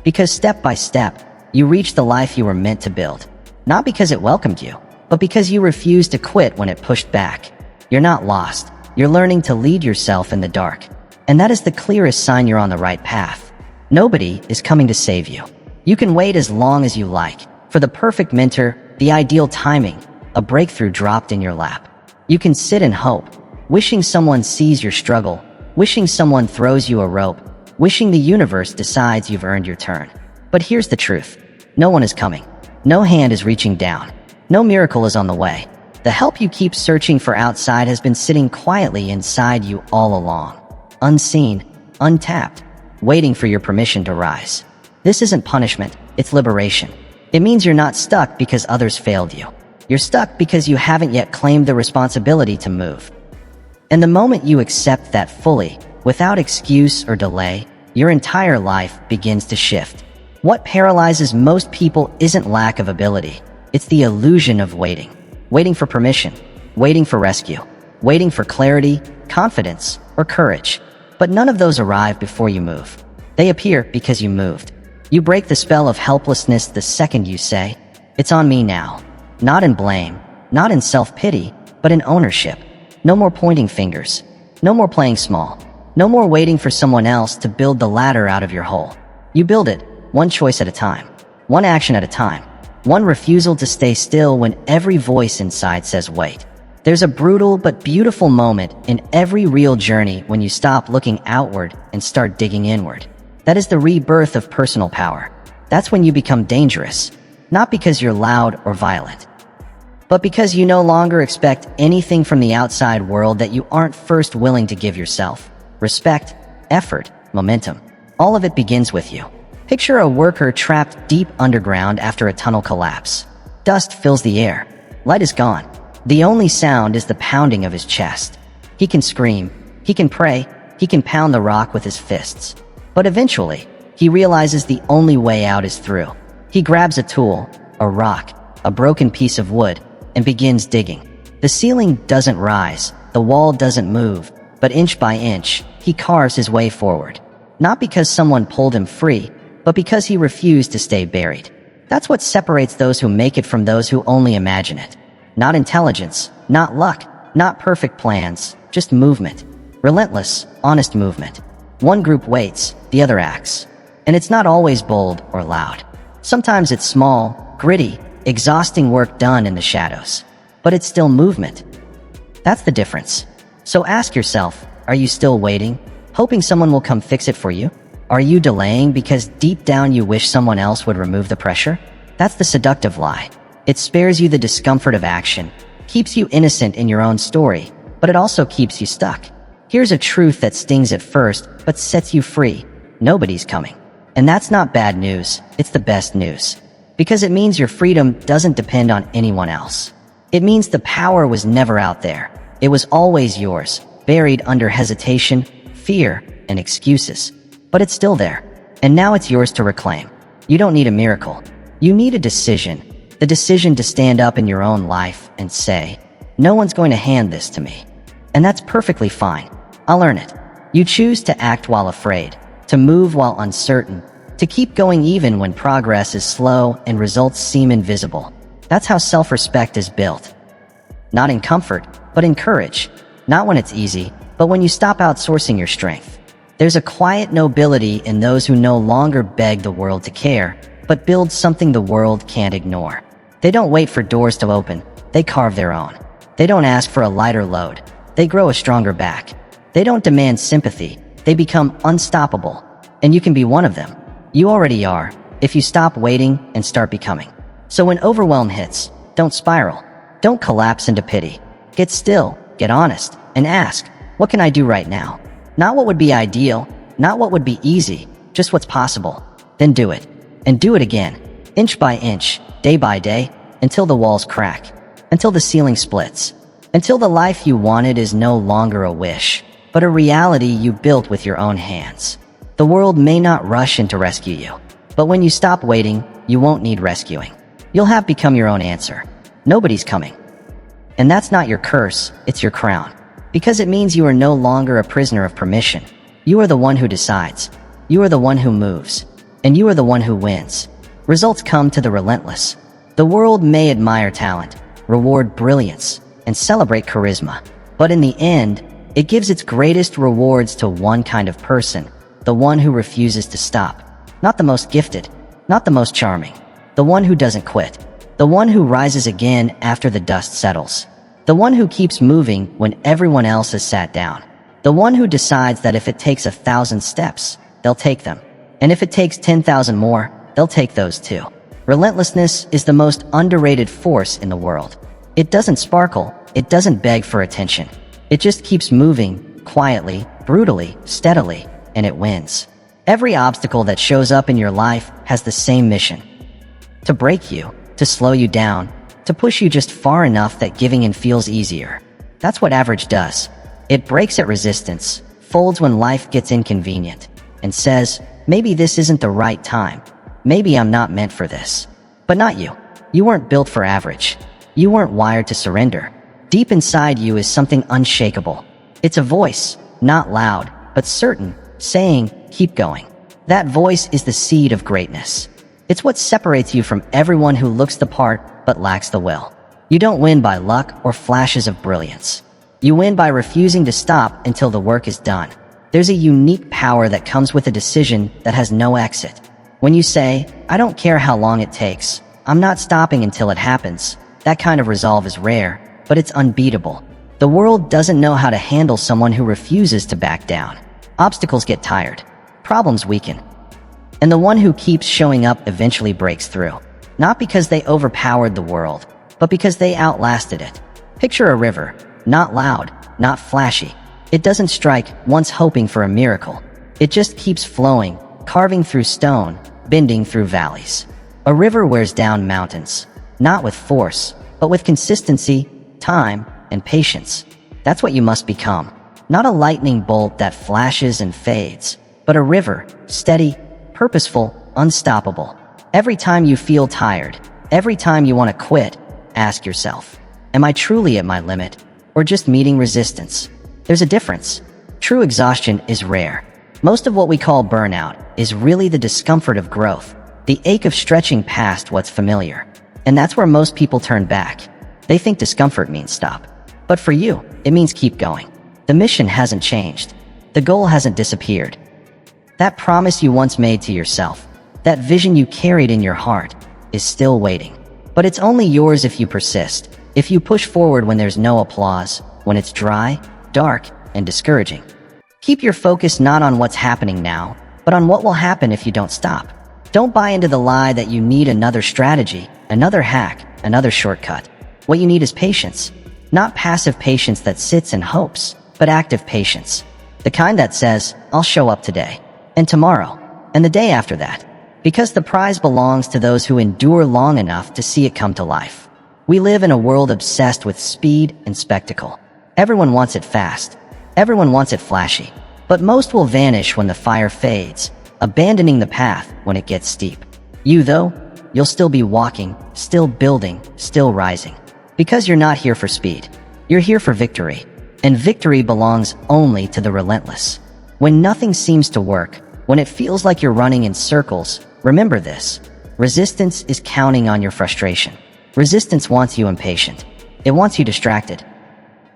Because step by step, you reach the life you were meant to build. Not because it welcomed you, but because you refused to quit when it pushed back. You're not lost. You're learning to lead yourself in the dark. And that is the clearest sign you're on the right path. Nobody is coming to save you. You can wait as long as you like. For the perfect mentor, the ideal timing, a breakthrough dropped in your lap. You can sit and hope, wishing someone sees your struggle, wishing someone throws you a rope, wishing the universe decides you've earned your turn. But here's the truth. No one is coming. No hand is reaching down. No miracle is on the way. The help you keep searching for outside has been sitting quietly inside you all along. Unseen, untapped, waiting for your permission to rise. This isn't punishment, it's liberation. It means you're not stuck because others failed you. You're stuck because you haven't yet claimed the responsibility to move. And the moment you accept that fully, without excuse or delay, your entire life begins to shift. What paralyzes most people isn't lack of ability. It's the illusion of waiting. Waiting for permission, waiting for rescue, waiting for clarity, confidence, or courage. But none of those arrive before you move. They appear because you moved. You break the spell of helplessness the second you say, "It's on me now." Not in blame, not in self-pity, but in ownership. No more pointing fingers. No more playing small. No more waiting for someone else to build the ladder out of your hole. You build it, one choice at a time. One action at a time. One refusal to stay still when every voice inside says wait. There's a brutal but beautiful moment in every real journey when you stop looking outward and start digging inward. That is the rebirth of personal power. That's when you become dangerous. Not because you're loud or violent, but because you no longer expect anything from the outside world that you aren't first willing to give yourself. Respect, effort, momentum. All of it begins with you. Picture a worker trapped deep underground after a tunnel collapse. Dust fills the air. Light is gone. The only sound is the pounding of his chest. He can scream. He can pray. He can pound the rock with his fists. But eventually, he realizes the only way out is through. He grabs a tool, a rock, a broken piece of wood, and begins digging. The ceiling doesn't rise, the wall doesn't move, but inch by inch, he carves his way forward. Not because someone pulled him free, but because he refused to stay buried. That's what separates those who make it from those who only imagine it. Not intelligence, not luck, not perfect plans, just movement. Relentless, honest movement. One group waits, the other acts. And it's not always bold or loud. Sometimes it's small, gritty, exhausting work done in the shadows. But it's still movement. That's the difference. So ask yourself, are you still waiting, hoping someone will come fix it for you? Are you delaying because deep down you wish someone else would remove the pressure? That's the seductive lie. It spares you the discomfort of action, keeps you innocent in your own story, but it also keeps you stuck. Here's a truth that stings at first, but sets you free. Nobody's coming. And that's not bad news, it's the best news. Because it means your freedom doesn't depend on anyone else. It means the power was never out there. It was always yours, buried under hesitation, fear, and excuses. But it's still there. And now it's yours to reclaim. You don't need a miracle. You need a decision. The decision to stand up in your own life and say, no one's going to hand this to me. And that's perfectly fine. I'll earn it. You choose to act while afraid, to move while uncertain, to keep going even when progress is slow and results seem invisible. That's how self-respect is built. Not in comfort, but in courage. Not when it's easy, but when you stop outsourcing your strength. There's a quiet nobility in those who no longer beg the world to care, but build something the world can't ignore. They don't wait for doors to open, they carve their own. They don't ask for a lighter load, they grow a stronger back. They don't demand sympathy, they become unstoppable. And you can be one of them. You already are, if you stop waiting and start becoming. So when overwhelm hits, don't spiral. Don't collapse into pity. Get still, get honest, and ask, what can I do right now? Not what would be ideal, not what would be easy, just what's possible. Then do it. And do it again, inch by inch, day by day, until the walls crack, until the ceiling splits, until the life you wanted is no longer a wish, but a reality you built with your own hands. The world may not rush in to rescue you, but when you stop waiting, you won't need rescuing. You'll have become your own answer. Nobody's coming. And that's not your curse, it's your crown. Because it means you are no longer a prisoner of permission. You are the one who decides. You are the one who moves. And you are the one who wins. Results come to the relentless. The world may admire talent, reward brilliance, and celebrate charisma. But in the end, it gives its greatest rewards to one kind of person, the one who refuses to stop. Not the most gifted, not the most charming. The one who doesn't quit. The one who rises again after the dust settles. The one who keeps moving when everyone else has sat down. The one who decides that if it takes 1,000 steps, they'll take them. And if it takes 10,000 more, they'll take those too. Relentlessness is the most underrated force in the world. It doesn't sparkle, it doesn't beg for attention. It just keeps moving, quietly, brutally, steadily, and it wins. Every obstacle that shows up in your life has the same mission. To break you, to slow you down, to push you just far enough that giving in feels easier. That's what average does. It breaks at resistance, folds when life gets inconvenient, and says, maybe this isn't the right time. Maybe I'm not meant for this. But not you. You weren't built for average. You weren't wired to surrender. Deep inside you is something unshakable. It's a voice, not loud, but certain, saying, keep going. That voice is the seed of greatness. It's what separates you from everyone who looks the part but lacks the will. You don't win by luck or flashes of brilliance. You win by refusing to stop until the work is done. There's a unique power that comes with a decision that has no exit. When you say, "I don't care how long it takes, I'm not stopping until it happens," that kind of resolve is rare, but it's unbeatable. The world doesn't know how to handle someone who refuses to back down. Obstacles get tired. Problems weaken. And the one who keeps showing up eventually breaks through. Not because they overpowered the world, but because they outlasted it. Picture a river, not loud, not flashy. It doesn't strike once hoping for a miracle. It just keeps flowing, carving through stone, bending through valleys. A river wears down mountains, not with force, but with consistency, time, and patience. That's what you must become. Not a lightning bolt that flashes and fades, but a river, steady, purposeful, unstoppable. Every time you feel tired, every time you want to quit, ask yourself, am I truly at my limit, or just meeting resistance? There's a difference. True exhaustion is rare. Most of what we call burnout is really the discomfort of growth, the ache of stretching past what's familiar. And that's where most people turn back. They think discomfort means stop. But for you, it means keep going. The mission hasn't changed. The goal hasn't disappeared. That promise you once made to yourself, that vision you carried in your heart, is still waiting. But it's only yours if you persist, if you push forward when there's no applause, when it's dry, dark, and discouraging. Keep your focus not on what's happening now, but on what will happen if you don't stop. Don't buy into the lie that you need another strategy, another hack, another shortcut. What you need is patience. Not passive patience that sits and hopes, but active patience. The kind that says, I'll show up today, and tomorrow, and the day after that. Because the prize belongs to those who endure long enough to see it come to life. We live in a world obsessed with speed and spectacle. Everyone wants it fast. Everyone wants it flashy. But most will vanish when the fire fades, abandoning the path when it gets steep. You, though, you'll still be walking, still building, still rising. Because you're not here for speed. You're here for victory. And victory belongs only to the relentless. When nothing seems to work, when it feels like you're running in circles, remember this. Resistance is counting on your frustration. Resistance wants you impatient. It wants you distracted.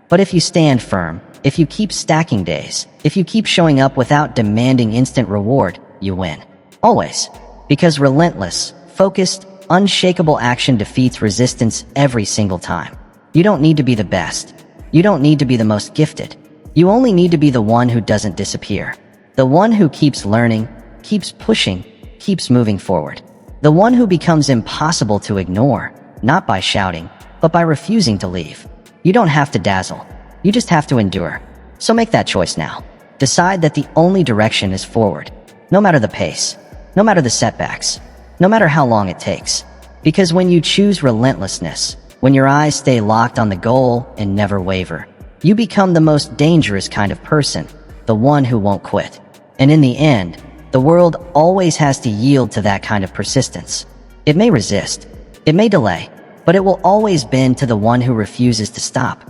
But if you stand firm, if you keep stacking days, if you keep showing up without demanding instant reward, you win. Always. Because relentless, focused, unshakable action defeats resistance every single time. You don't need to be the best. You don't need to be the most gifted. You only need to be the one who doesn't disappear. The one who keeps learning, keeps pushing, keeps moving forward. The one who becomes impossible to ignore, not by shouting, but by refusing to leave. You don't have to dazzle. You just have to endure. So make that choice now. Decide that the only direction is forward. No matter the pace, no matter the setbacks, no matter how long it takes. Because when you choose relentlessness, when your eyes stay locked on the goal and never waver, you become the most dangerous kind of person, the one who won't quit. And in the end, the world always has to yield to that kind of persistence. It may resist, it may delay, but it will always bend to the one who refuses to stop.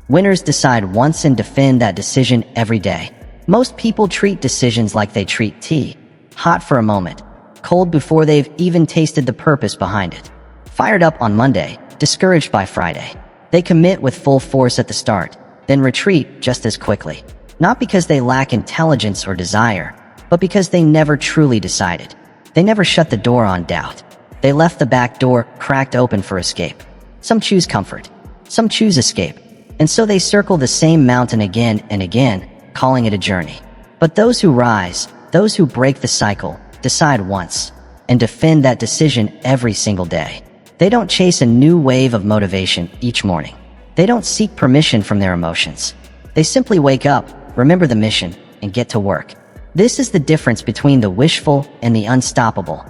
Winners decide once and defend that decision every day. Most people treat decisions like they treat tea. Hot for a moment, cold before they've even tasted the purpose behind it. Fired up on Monday, discouraged by Friday. They commit with full force at the start, then retreat just as quickly. Not because they lack intelligence or desire, but because they never truly decided. They never shut the door on doubt. They left the back door cracked open for escape. Some choose comfort. Some choose escape. And so they circle the same mountain again and again, calling it a journey. But those who rise, those who break the cycle, decide once, and defend that decision every single day. They don't chase a new wave of motivation each morning. They don't seek permission from their emotions. They simply wake up, remember the mission, and get to work. This is the difference between the wishful and the unstoppable.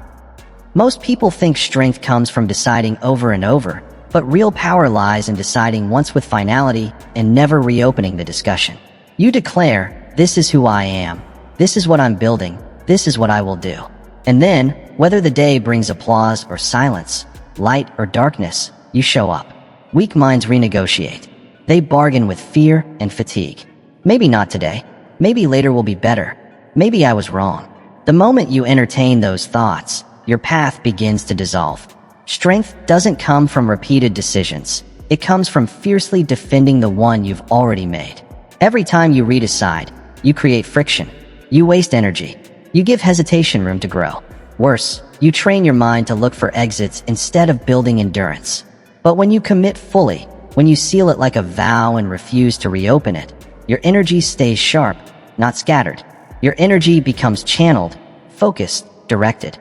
Most people think strength comes from deciding over and over, but real power lies in deciding once with finality and never reopening the discussion. You declare, this is who I am, this is what I'm building, this is what I will do. And then, whether the day brings applause or silence, light or darkness, you show up. Weak minds renegotiate. They bargain with fear and fatigue. Maybe not today. Maybe later will be better. Maybe I was wrong. The moment you entertain those thoughts, your path begins to dissolve. Strength doesn't come from repeated decisions. It comes from fiercely defending the one you've already made. Every time you read a side, you create friction. You waste energy. You give hesitation room to grow. Worse, you train your mind to look for exits instead of building endurance. But when you commit fully, when you seal it like a vow and refuse to reopen it, your energy stays sharp, not scattered. Your energy becomes channeled, focused, directed.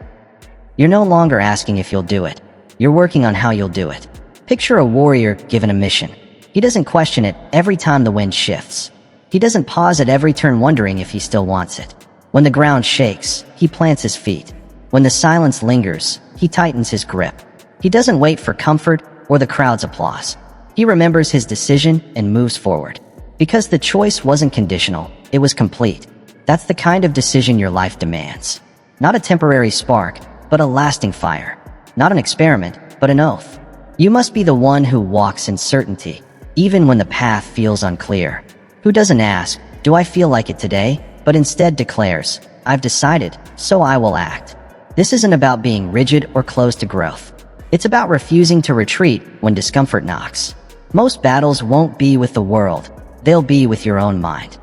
You're no longer asking if you'll do it. You're working on how you'll do it. Picture a warrior given a mission. He doesn't question it every time the wind shifts. He doesn't pause at every turn wondering if he still wants it. When the ground shakes, he plants his feet. When the silence lingers, he tightens his grip. He doesn't wait for comfort or the crowd's applause. He remembers his decision and moves forward. Because the choice wasn't conditional, it was complete. That's the kind of decision your life demands. Not a temporary spark, but a lasting fire. Not an experiment, but an oath. You must be the one who walks in certainty, even when the path feels unclear. Who doesn't ask, "Do I feel like it today?" but instead declares, "I've decided, so I will act." This isn't about being rigid or closed to growth. It's about refusing to retreat when discomfort knocks. Most battles won't be with the world. They'll be with your own mind.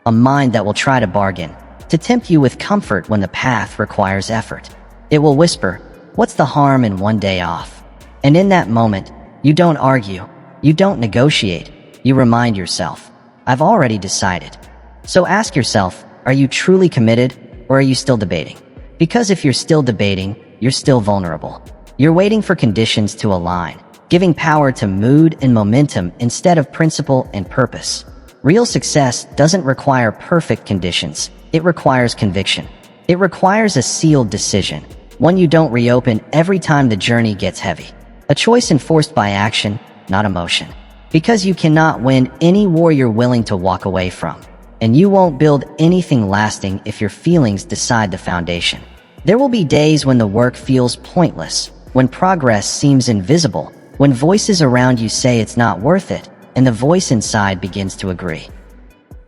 A mind that will try to bargain, to tempt you with comfort when the path requires effort. It will whisper, "What's the harm in one day off?" And in that moment, you don't argue, you don't negotiate, you remind yourself, "I've already decided." So ask yourself, are you truly committed, or are you still debating? Because if you're still debating, you're still vulnerable. You're waiting for conditions to align, giving power to mood and momentum instead of principle and purpose. Real success doesn't require perfect conditions. It requires conviction. It requires a sealed decision, one you don't reopen every time the journey gets heavy. A choice enforced by action, not emotion. Because you cannot win any war you're willing to walk away from. And you won't build anything lasting if your feelings decide the foundation. There will be days when the work feels pointless, when progress seems invisible, when voices around you say it's not worth it, and the voice inside begins to agree.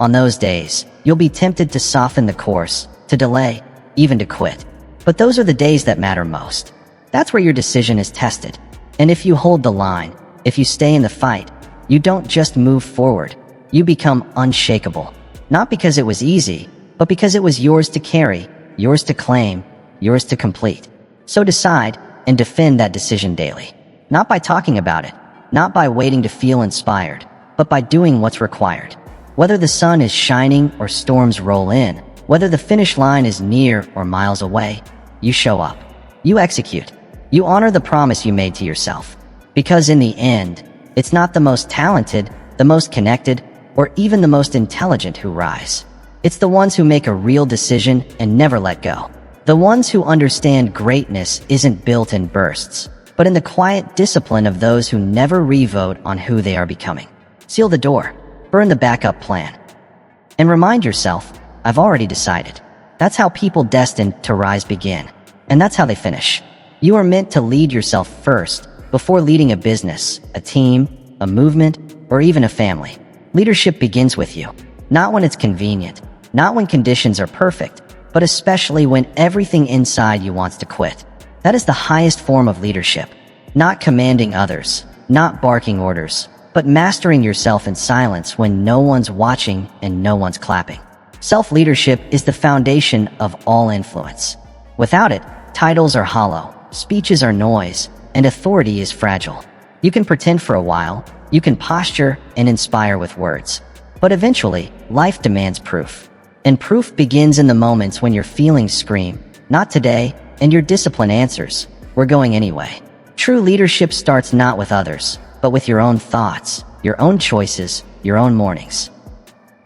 On those days, you'll be tempted to soften the course, to delay, even to quit. But those are the days that matter most. That's where your decision is tested. And if you hold the line, if you stay in the fight, you don't just move forward, you become unshakable. Not because it was easy, but because it was yours to carry, yours to claim, yours to complete. So decide and defend that decision daily. Not by talking about it, not by waiting to feel inspired, but by doing what's required. Whether the sun is shining or storms roll in, whether the finish line is near or miles away, you show up. You execute. You honor the promise you made to yourself. Because in the end, it's not the most talented, the most connected, or even the most intelligent who rise. It's the ones who make a real decision and never let go. The ones who understand greatness isn't built in bursts, but in the quiet discipline of those who never revote on who they are becoming. Seal the door. Burn the backup plan. And remind yourself, I've already decided. That's how people destined to rise begin. And that's how they finish. You are meant to lead yourself first, before leading a business, a team, a movement, or even a family. Leadership begins with you. Not when it's convenient, not when conditions are perfect, but especially when everything inside you wants to quit. That is the highest form of leadership. Not commanding others, not barking orders, but mastering yourself in silence when no one's watching and no one's clapping. Self-leadership is the foundation of all influence. Without it, titles are hollow, speeches are noise, and authority is fragile. You can pretend for a while, you can posture and inspire with words. But eventually, life demands proof. And proof begins in the moments when your feelings scream, "Not today," and your discipline answers, "We're going anyway." True leadership starts not with others, but with your own thoughts, your own choices, your own mornings.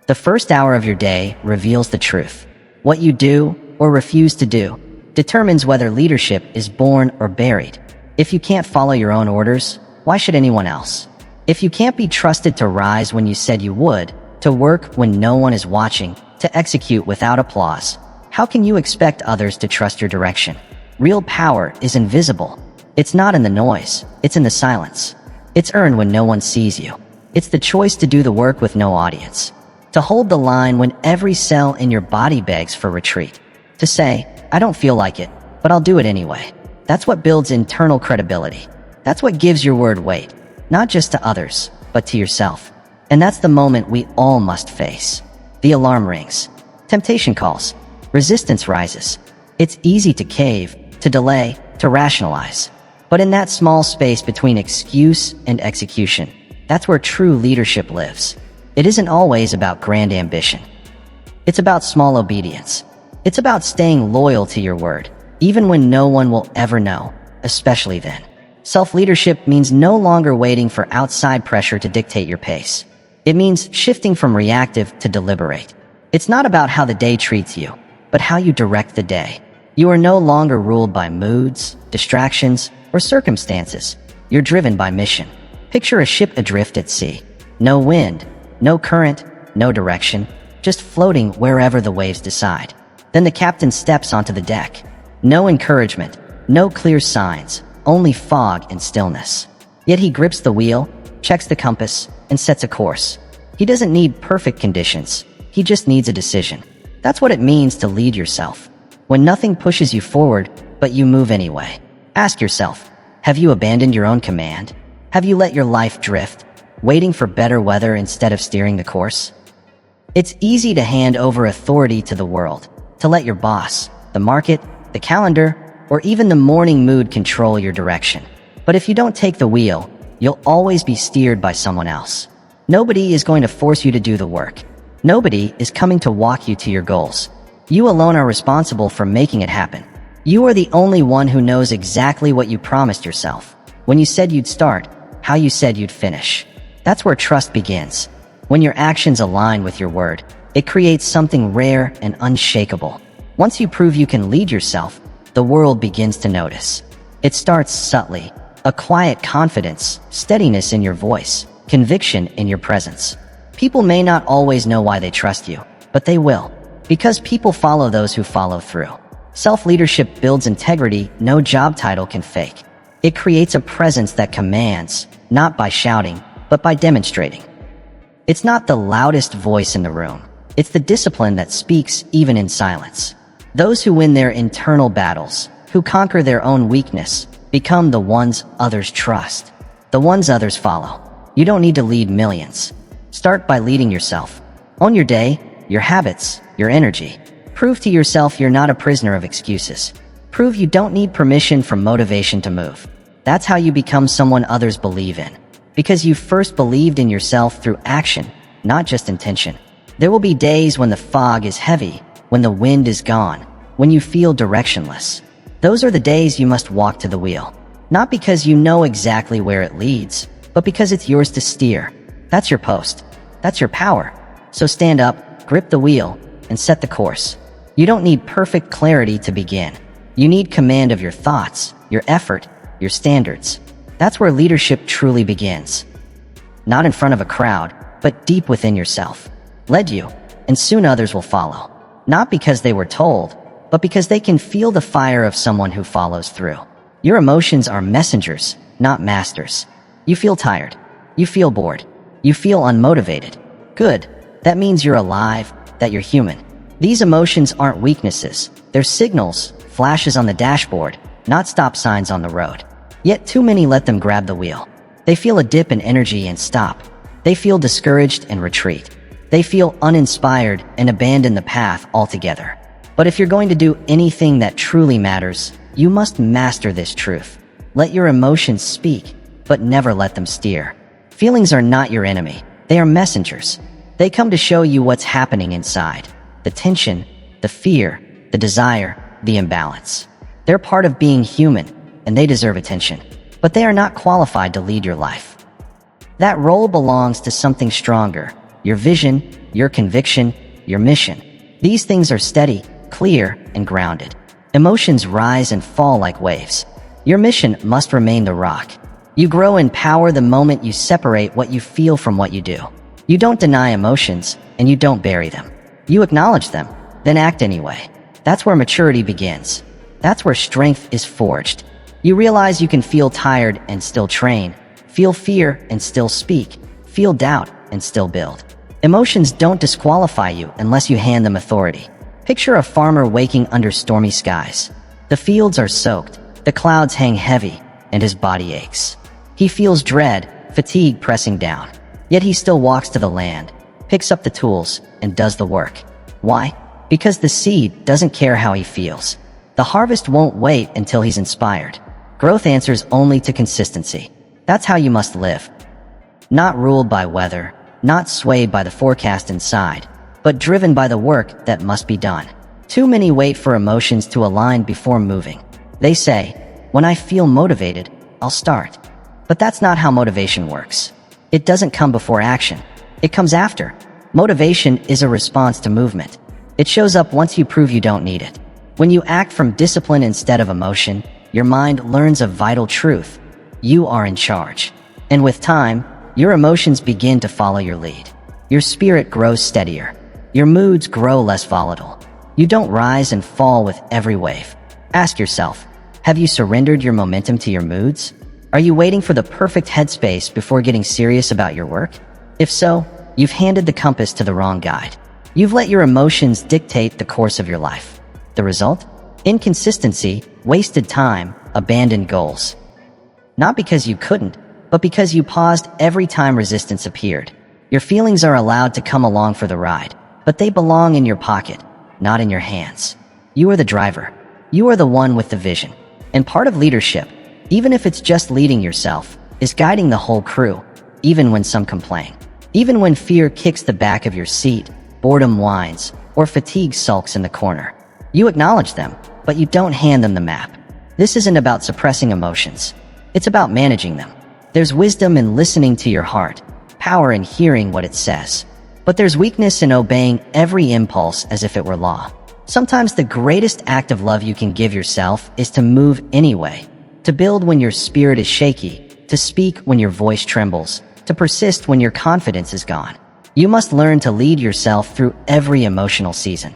The first hour of your day reveals the truth. What you do or refuse to do determines whether leadership is born or buried. If you can't follow your own orders, why should anyone else? If you can't be trusted to rise when you said you would, to work when no one is watching, to execute without applause, how can you expect others to trust your direction? Real power is invisible. It's not in the noise, it's in the silence. It's earned when no one sees you. It's the choice to do the work with no audience. To hold the line when every cell in your body begs for retreat. To say, "I don't feel like it, but I'll do it anyway." That's what builds internal credibility. That's what gives your word weight. not just to others, but to yourself. And that's the moment we all must face. The alarm rings. Temptation calls. Resistance rises. It's easy to cave, to delay, to rationalize. But in that small space between excuse and execution, that's where true leadership lives. It isn't always about grand ambition. It's about small obedience. It's about staying loyal to your word, even when no one will ever know, especially then. Self-leadership means no longer waiting for outside pressure to dictate your pace. It means shifting from reactive to deliberate. It's not about how the day treats you, but how you direct the day. You are no longer ruled by moods, distractions, or circumstances. You're driven by mission. Picture a ship adrift at sea. No wind, no current, no direction, just floating wherever the waves decide. Then the captain steps onto the deck. No encouragement, no clear signs, only fog and stillness. Yet he grips the wheel, checks the compass, and sets a course. He doesn't need perfect conditions. He just needs a decision. That's what it means to lead yourself. When nothing pushes you forward, but you move anyway. Ask yourself, have you abandoned your own command? Have you let your life drift, waiting for better weather instead of steering the course? It's easy to hand over authority to the world, to let your boss, the market, the calendar, or even the morning mood control your direction. But if you don't take the wheel, you'll always be steered by someone else. Nobody is going to force you to do the work. Nobody is coming to walk you to your goals. You alone are responsible for making it happen. You are the only one who knows exactly what you promised yourself. When you said you'd start, how you said you'd finish. That's where trust begins. When your actions align with your word, it creates something rare and unshakable. Once you prove you can lead yourself, the world begins to notice. It starts subtly. A quiet confidence, steadiness in your voice, conviction in your presence. People may not always know why they trust you, but they will. Because people follow those who follow through. Self-leadership builds integrity no job title can fake. It creates a presence that commands, not by shouting, but by demonstrating. It's not the loudest voice in the room. It's the discipline that speaks even in silence. Those who win their internal battles, who conquer their own weakness, become the ones others trust. The ones others follow. You don't need to lead millions. Start by leading yourself. Own your day, your habits, your energy. Prove to yourself you're not a prisoner of excuses. Prove you don't need permission from motivation to move. That's how you become someone others believe in. Because you first believed in yourself through action, not just intention. There will be days when the fog is heavy, when the wind is gone, when you feel directionless. Those are the days you must walk to the wheel. Not because you know exactly where it leads, but because it's yours to steer. That's your post. That's your power. So stand up, grip the wheel, and set the course. You don't need perfect clarity to begin. You need command of your thoughts, your effort, your standards. That's where leadership truly begins. Not in front of a crowd, but deep within yourself. Lead you, and soon others will follow. Not because they were told, but because they can feel the fire of someone who follows through. Your emotions are messengers, not masters. You feel tired. You feel bored. You feel unmotivated. Good. That means you're alive, that you're human. These emotions aren't weaknesses. They're signals, flashes on the dashboard, not stop signs on the road. Yet too many let them grab the wheel. They feel a dip in energy and stop. They feel discouraged and retreat. They feel uninspired and abandon the path altogether. But if you're going to do anything that truly matters, you must master this truth. Let your emotions speak, but never let them steer. Feelings are not your enemy. They are messengers. They come to show you what's happening inside. The tension, the fear, the desire, the imbalance. They're part of being human, and they deserve attention. But they are not qualified to lead your life. That role belongs to something stronger. Your vision, your conviction, your mission. These things are steady, clear, and grounded. Emotions rise and fall like waves. Your mission must remain the rock. You grow in power the moment you separate what you feel from what you do. You don't deny emotions, and you don't bury them. You acknowledge them, then act anyway. That's where maturity begins. That's where strength is forged. You realize you can feel tired and still train, feel fear and still speak, feel doubt and still build. Emotions don't disqualify you unless you hand them authority. Picture a farmer waking under stormy skies. The fields are soaked, the clouds hang heavy, and his body aches. He feels dread, fatigue pressing down. Yet he still walks to the land, picks up the tools, and does the work. Why? Because the seed doesn't care how he feels. The harvest won't wait until he's inspired. Growth answers only to consistency. That's how you must live. Not ruled by weather, not swayed by the forecast inside, but driven by the work that must be done. Too many wait for emotions to align before moving. They say, "When I feel motivated, I'll start." But that's not how motivation works. It doesn't come before action. It comes after. Motivation is a response to movement. It shows up once you prove you don't need it. When you act from discipline instead of emotion, your mind learns a vital truth. You are in charge. And with time, your emotions begin to follow your lead. Your spirit grows steadier. Your moods grow less volatile. You don't rise and fall with every wave. Ask yourself, have you surrendered your momentum to your moods? Are you waiting for the perfect headspace before getting serious about your work? If so, you've handed the compass to the wrong guide. You've let your emotions dictate the course of your life. The result? Inconsistency, wasted time, abandoned goals. Not because you couldn't, but because you paused every time resistance appeared. Your feelings are allowed to come along for the ride, but they belong in your pocket, not in your hands. You are the driver. You are the one with the vision. And part of leadership, even if it's just leading yourself, is guiding the whole crew, even when some complain. Even when fear kicks the back of your seat, boredom whines, or fatigue sulks in the corner. You acknowledge them, but you don't hand them the map. This isn't about suppressing emotions. It's about managing them. There's wisdom in listening to your heart, power in hearing what it says. But there's weakness in obeying every impulse as if it were law. Sometimes the greatest act of love you can give yourself is to move anyway, to build when your spirit is shaky, to speak when your voice trembles, to persist when your confidence is gone. You must learn to lead yourself through every emotional season.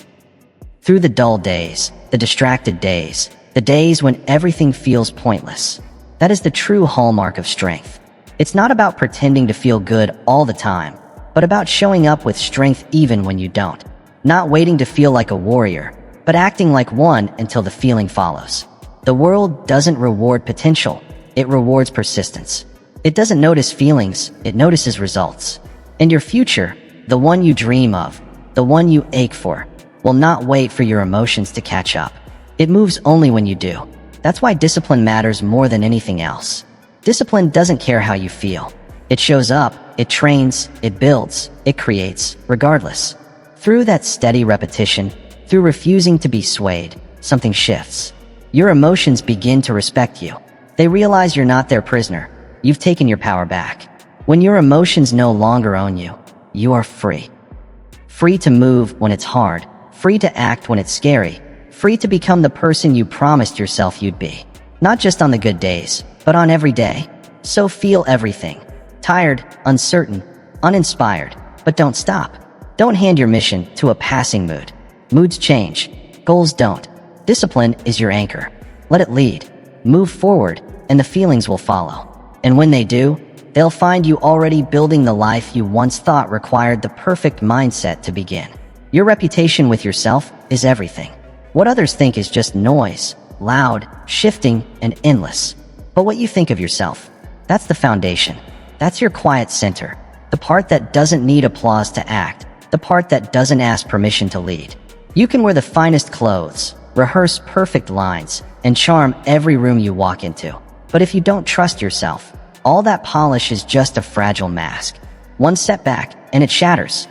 Through the dull days, the distracted days, the days when everything feels pointless. That is the true hallmark of strength. It's not about pretending to feel good all the time, but about showing up with strength even when you don't. Not waiting to feel like a warrior, but acting like one until the feeling follows. The world doesn't reward potential, it rewards persistence. It doesn't notice feelings, it notices results. And your future, the one you dream of, the one you ache for, will not wait for your emotions to catch up. It moves only when you do. That's why discipline matters more than anything else. Discipline doesn't care how you feel. It shows up, it trains, it builds, it creates, regardless. Through that steady repetition, through refusing to be swayed, something shifts. Your emotions begin to respect you. They realize you're not their prisoner. You've taken your power back. When your emotions no longer own you, you are free. Free to move when it's hard, free to act when it's scary, free to become the person you promised yourself you'd be. Not just on the good days, but on every day. So feel everything. Tired, uncertain, uninspired, but don't stop. Don't hand your mission to a passing mood. Moods change. Goals don't. Discipline is your anchor. Let it lead. Move forward, and the feelings will follow. And when they do, they'll find you already building the life you once thought required the perfect mindset to begin. Your reputation with yourself is everything. What others think is just noise, loud, shifting, and endless. But what you think of yourself, that's the foundation. That's your quiet center. The part that doesn't need applause to act. The part that doesn't ask permission to lead. You can wear the finest clothes, rehearse perfect lines, and charm every room you walk into. But if you don't trust yourself, all that polish is just a fragile mask. One setback, and it shatters.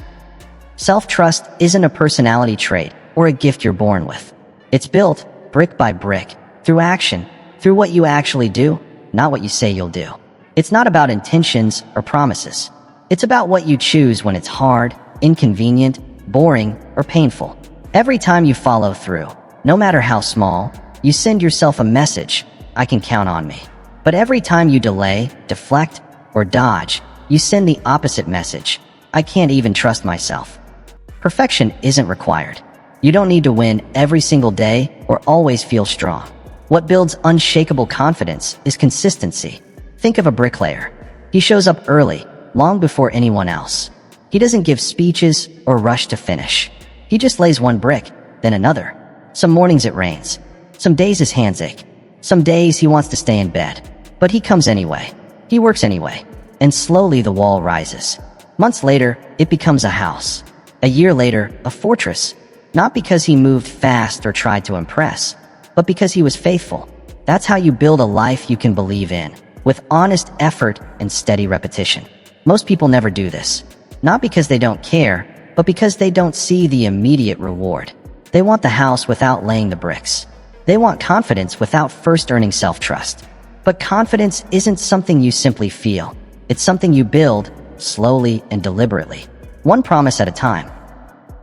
Self-trust isn't a personality trait or a gift you're born with. It's built, brick by brick, through action, through what you actually do, not what you say you'll do. It's not about intentions or promises. It's about what you choose when it's hard, inconvenient, boring, or painful. Every time you follow through, no matter how small, you send yourself a message, I can count on me. But every time you delay, deflect, or dodge, you send the opposite message, I can't even trust myself. Perfection isn't required. You don't need to win every single day or always feel strong. What builds unshakable confidence is consistency. Think of a bricklayer. He shows up early, long before anyone else. He doesn't give speeches or rush to finish. He just lays one brick, then another. Some mornings it rains. Some days his hands ache. Some days he wants to stay in bed. But he comes anyway. He works anyway. and slowly the wall rises. Months later, it becomes a house. A year later, a fortress. Not because he moved fast or tried to impress, but because he was faithful. That's how you build a life you can believe in, with honest effort and steady repetition. Most people never do this. Not because they don't care, but because they don't see the immediate reward. They want the house without laying the bricks. They want confidence without first earning self-trust. But confidence isn't something you simply feel. It's something you build, slowly and deliberately. One promise at a time.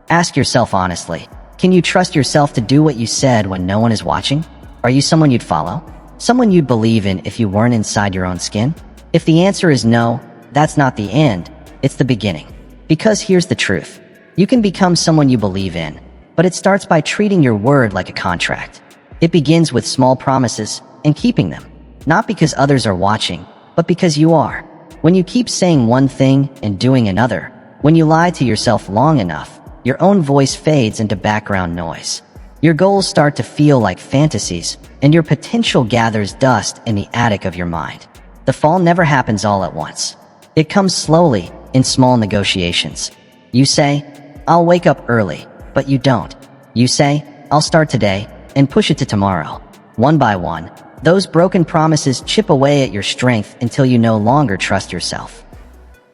Ask yourself honestly, can you trust yourself to do what you said when no one is watching? Are you someone you'd follow? Someone you'd believe in if you weren't inside your own skin? If the answer is no, that's not the end, it's the beginning. Because here's the truth. You can become someone you believe in, but it starts by treating your word like a contract. It begins with small promises and keeping them. Not because others are watching, but because you are. When you keep saying one thing and doing another, when you lie to yourself long enough, your own voice fades into background noise. Your goals start to feel like fantasies, and your potential gathers dust in the attic of your mind. The fall never happens all at once. It comes slowly, in small negotiations. You say, I'll wake up early, but you don't. You say, I'll start today, and push it to tomorrow. One by one, those broken promises chip away at your strength until you no longer trust yourself.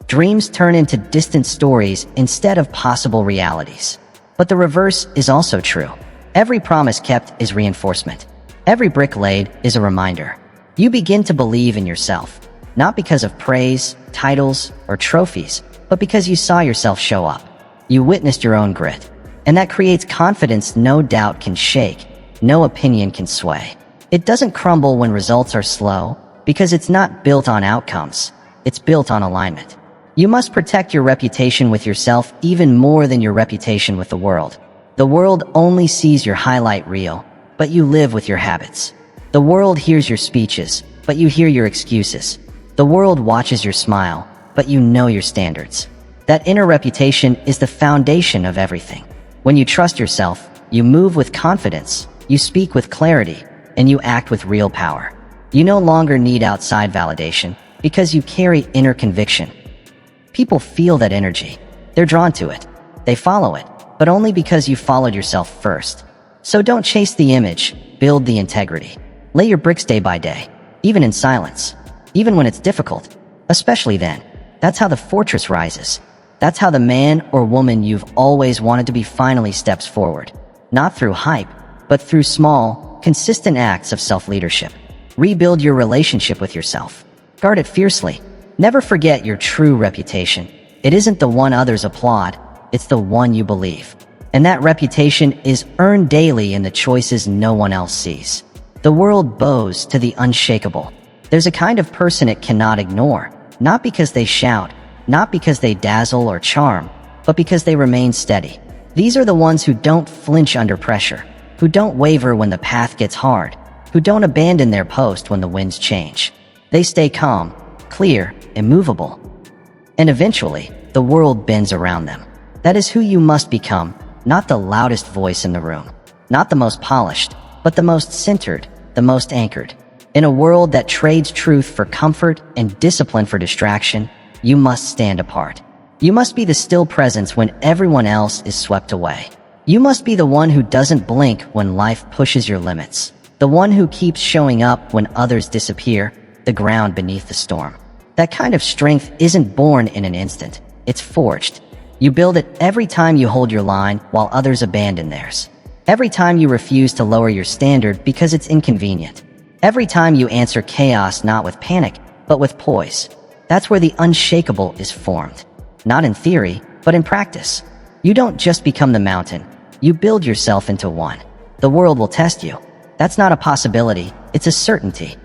Dreams turn into distant stories instead of possible realities. But the reverse is also true. Every promise kept is reinforcement. Every brick laid is a reminder. You begin to believe in yourself, not because of praise, titles, or trophies, but because you saw yourself show up. You witnessed your own grit. And that creates confidence no doubt can shake, no opinion can sway. It doesn't crumble when results are slow, because it's not built on outcomes. It's built on alignment. You must protect your reputation with yourself even more than your reputation with the world. The world only sees your highlight reel, but you live with your habits. The world hears your speeches, but you hear your excuses. The world watches your smile, but you know your standards. That inner reputation is the foundation of everything. When you trust yourself, you move with confidence, you speak with clarity, and you act with real power. You no longer need outside validation because you carry inner conviction. People feel that energy. They're drawn to it. They follow it, but only because you followed yourself first. So don't chase the image, build the integrity. Lay your bricks day by day, even in silence, even when it's difficult, especially then. That's how the fortress rises. That's how the man or woman you've always wanted to be finally steps forward. Not through hype, but through small, consistent acts of self-leadership. Rebuild your relationship with yourself. Guard it fiercely. Never forget your true reputation. It isn't the one others applaud, it's the one you believe. And that reputation is earned daily in the choices no one else sees. The world bows to the unshakable. There's a kind of person it cannot ignore, not because they shout, not because they dazzle or charm, but because they remain steady. These are the ones who don't flinch under pressure, who don't waver when the path gets hard, who don't abandon their post when the winds change. They stay calm, clear, immovable. And eventually, the world bends around them. That is who you must become, not the loudest voice in the room, not the most polished, but the most centered, the most anchored. In a world that trades truth for comfort and discipline for distraction, you must stand apart. You must be the still presence when everyone else is swept away. You must be the one who doesn't blink when life pushes your limits. The one who keeps showing up when others disappear, the ground beneath the storm. That kind of strength isn't born in an instant. It's forged. You build it every time you hold your line while others abandon theirs. Every time you refuse to lower your standard because it's inconvenient. Every time you answer chaos not with panic, but with poise. That's where the unshakable is formed. Not in theory, but in practice. You don't just become the mountain. You build yourself into one. The world will test you. That's not a possibility, it's a certainty.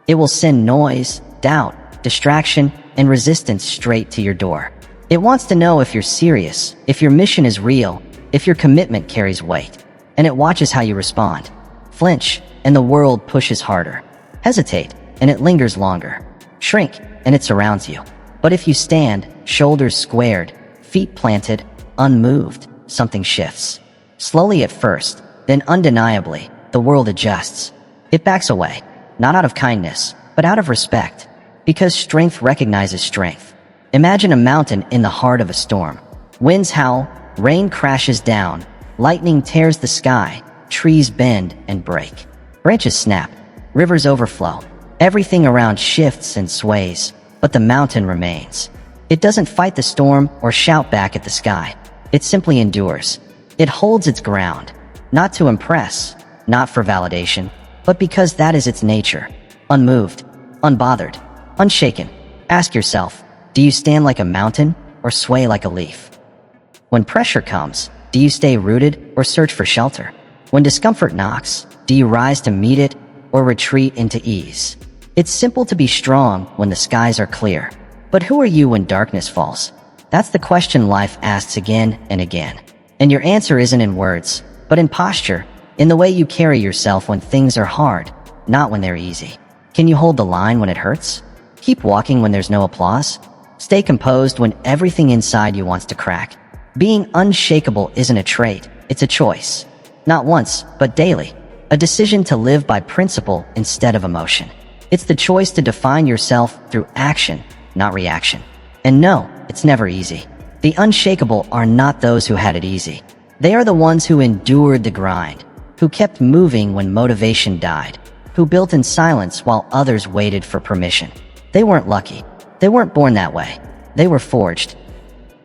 It will send noise, doubt, distraction, and resistance straight to your door. It wants to know if you're serious, if your mission is real, if your commitment carries weight. And it watches how you respond. Flinch, and the world pushes harder. Hesitate, and it lingers longer. Shrink, and it surrounds you. But if you stand, shoulders squared, feet planted, unmoved, something shifts. Slowly at first, then undeniably, the world adjusts. It backs away, not out of kindness, but out of respect. Because strength recognizes strength. Imagine a mountain in the heart of a storm. Winds howl, rain crashes down, lightning tears the sky, trees bend and break. Branches snap, rivers overflow. Everything around shifts and sways, but the mountain remains. It doesn't fight the storm or shout back at the sky. It simply endures. It holds its ground, not to impress, not for validation, but because that is its nature. Unmoved, unbothered, unshaken. Ask yourself, do you stand like a mountain or sway like a leaf? When pressure comes, do you stay rooted or search for shelter? When discomfort knocks, do you rise to meet it or retreat into ease? It's simple to be strong when the skies are clear. But who are you when darkness falls? That's the question life asks again and again. And your answer isn't in words, but in posture, in the way you carry yourself when things are hard, not when they're easy. Can you hold the line when it hurts? Keep walking when there's no applause? Stay composed when everything inside you wants to crack? Being unshakable isn't a trait, it's a choice. Not once, but daily. A decision to live by principle instead of emotion. It's the choice to define yourself through action, not reaction. And no, it's never easy. The unshakable are not those who had it easy. They are the ones who endured the grind, who kept moving when motivation died, who built in silence while others waited for permission. They weren't lucky. They weren't born that way. They were forged.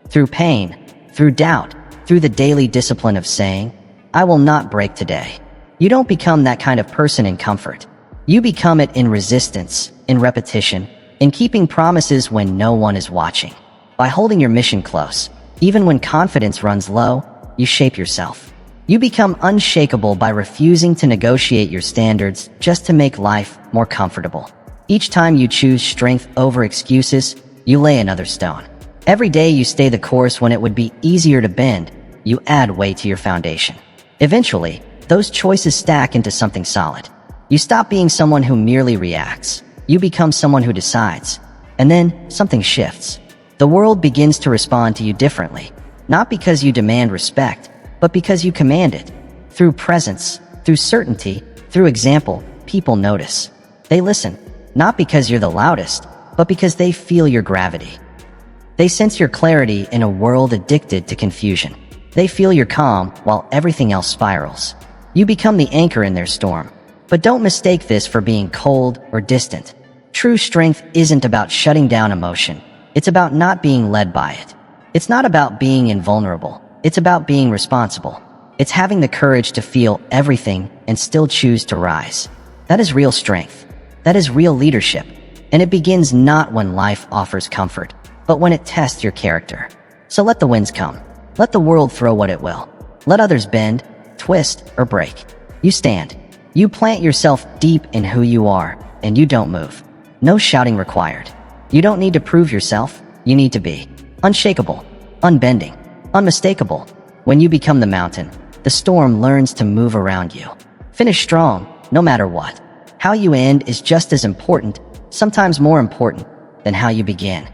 Through pain, through doubt, through the daily discipline of saying, I will not break today. You don't become that kind of person in comfort. You become it in resistance, in repetition, in keeping promises when no one is watching. By holding your mission close, even when confidence runs low, you shape yourself. You become unshakable by refusing to negotiate your standards just to make life more comfortable. Each time you choose strength over excuses, you lay another stone. Every day you stay the course when it would be easier to bend, you add weight to your foundation. Eventually, those choices stack into something solid. You stop being someone who merely reacts. You become someone who decides. And then something shifts. The world begins to respond to you differently, not because you demand respect, but because you command it. Through presence, through certainty, through example, people notice. They listen, not because you're the loudest, but because they feel your gravity. They sense your clarity in a world addicted to confusion. They feel your calm while everything else spirals. You become the anchor in their storm. But don't mistake this for being cold or distant. True strength isn't about shutting down emotion. It's about not being led by it. It's not about being invulnerable. It's about being responsible. It's having the courage to feel everything and still choose to rise. That is real strength. That is real leadership. And it begins not when life offers comfort, but when it tests your character. So let the winds come. Let the world throw what it will. Let others bend, twist, or break. You stand. You plant yourself deep in who you are, and you don't move. No shouting required. You don't need to prove yourself. You need to be unshakable, unbending, unmistakable. When you become the mountain, the storm learns to move around you. Finish strong, no matter what. How you end is just as important, sometimes more important, than how you begin.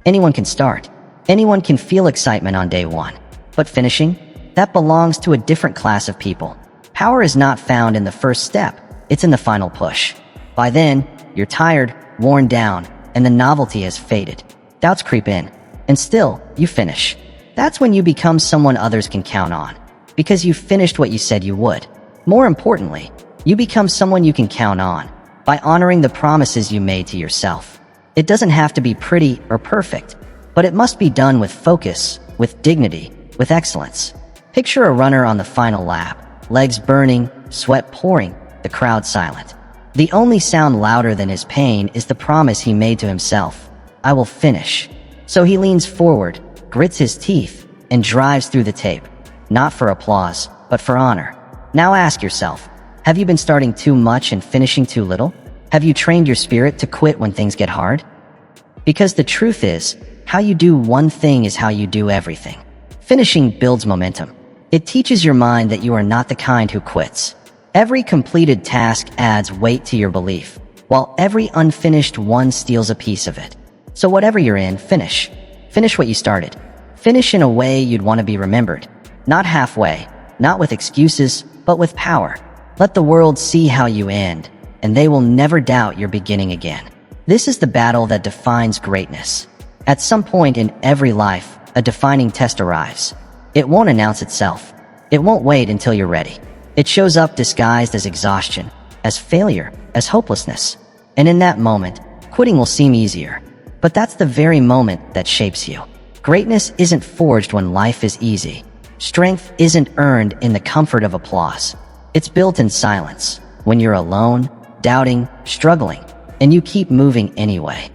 Anyone can start. Anyone can feel excitement on day one. But finishing? That belongs to a different class of people. Power is not found in the first step, it's in the final push. By then, you're tired, worn down, and the novelty has faded. Doubts creep in, and still, you finish. That's when you become someone others can count on, because you finished what you said you would. More importantly, you become someone you can count on, by honoring the promises you made to yourself. It doesn't have to be pretty or perfect, but it must be done with focus, with dignity, with excellence. Picture a runner on the final lap. Legs burning, sweat pouring, the crowd silent. The only sound louder than his pain is the promise he made to himself. I will finish. So he leans forward, grits his teeth, and drives through the tape. Not for applause, but for honor. Now ask yourself, have you been starting too much and finishing too little? Have you trained your spirit to quit when things get hard? Because the truth is, how you do one thing is how you do everything. Finishing builds momentum. It teaches your mind that you are not the kind who quits. Every completed task adds weight to your belief, while every unfinished one steals a piece of it. So whatever you're in, finish. Finish what you started. Finish in a way you'd want to be remembered. Not halfway, not with excuses, but with power. Let the world see how you end, and they will never doubt you're beginning again. This is the battle that defines greatness. At some point in every life, a defining test arrives. It won't announce itself. It won't wait until you're ready. It shows up disguised as exhaustion, as failure, as hopelessness. And in that moment, quitting will seem easier. But that's the very moment that shapes you. Greatness isn't forged when life is easy. Strength isn't earned in the comfort of applause. It's built in silence, when you're alone, doubting, struggling, and you keep moving anyway.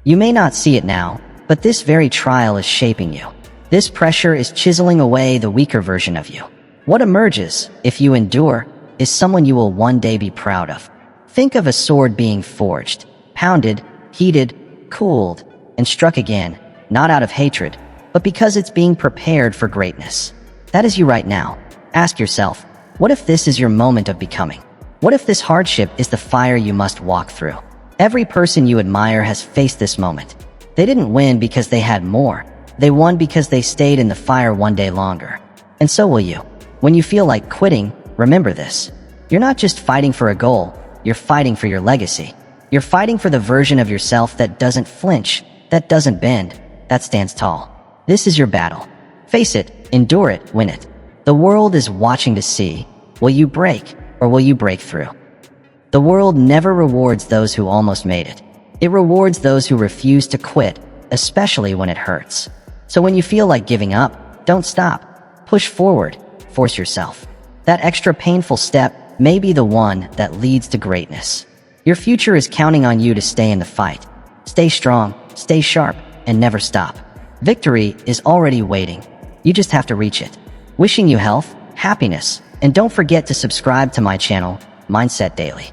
You may not see it now, but this very trial is shaping you. This pressure is chiseling away the weaker version of you. What emerges, if you endure, is someone you will one day be proud of. Think of a sword being forged, pounded, heated, cooled, and struck again, not out of hatred, but because it's being prepared for greatness. That is you right now. Ask yourself, what if this is your moment of becoming? What if this hardship is the fire you must walk through? Every person you admire has faced this moment. They didn't win because they had more. They won because they stayed in the fire one day longer. And so will you. When you feel like quitting, remember this. You're not just fighting for a goal, you're fighting for your legacy. You're fighting for the version of yourself that doesn't flinch, that doesn't bend, that stands tall. This is your battle. Face it, endure it, win it. The world is watching to see, will you break or will you break through? The world never rewards those who almost made it. It rewards those who refuse to quit, especially when it hurts. So when you feel like giving up, don't stop. Push forward, force yourself. That extra painful step may be the one that leads to greatness. Your future is counting on you to stay in the fight. Stay strong, stay sharp, and never stop. Victory is already waiting. You just have to reach it. Wishing you health, happiness, and don't forget to subscribe to my channel, Mindset Daily.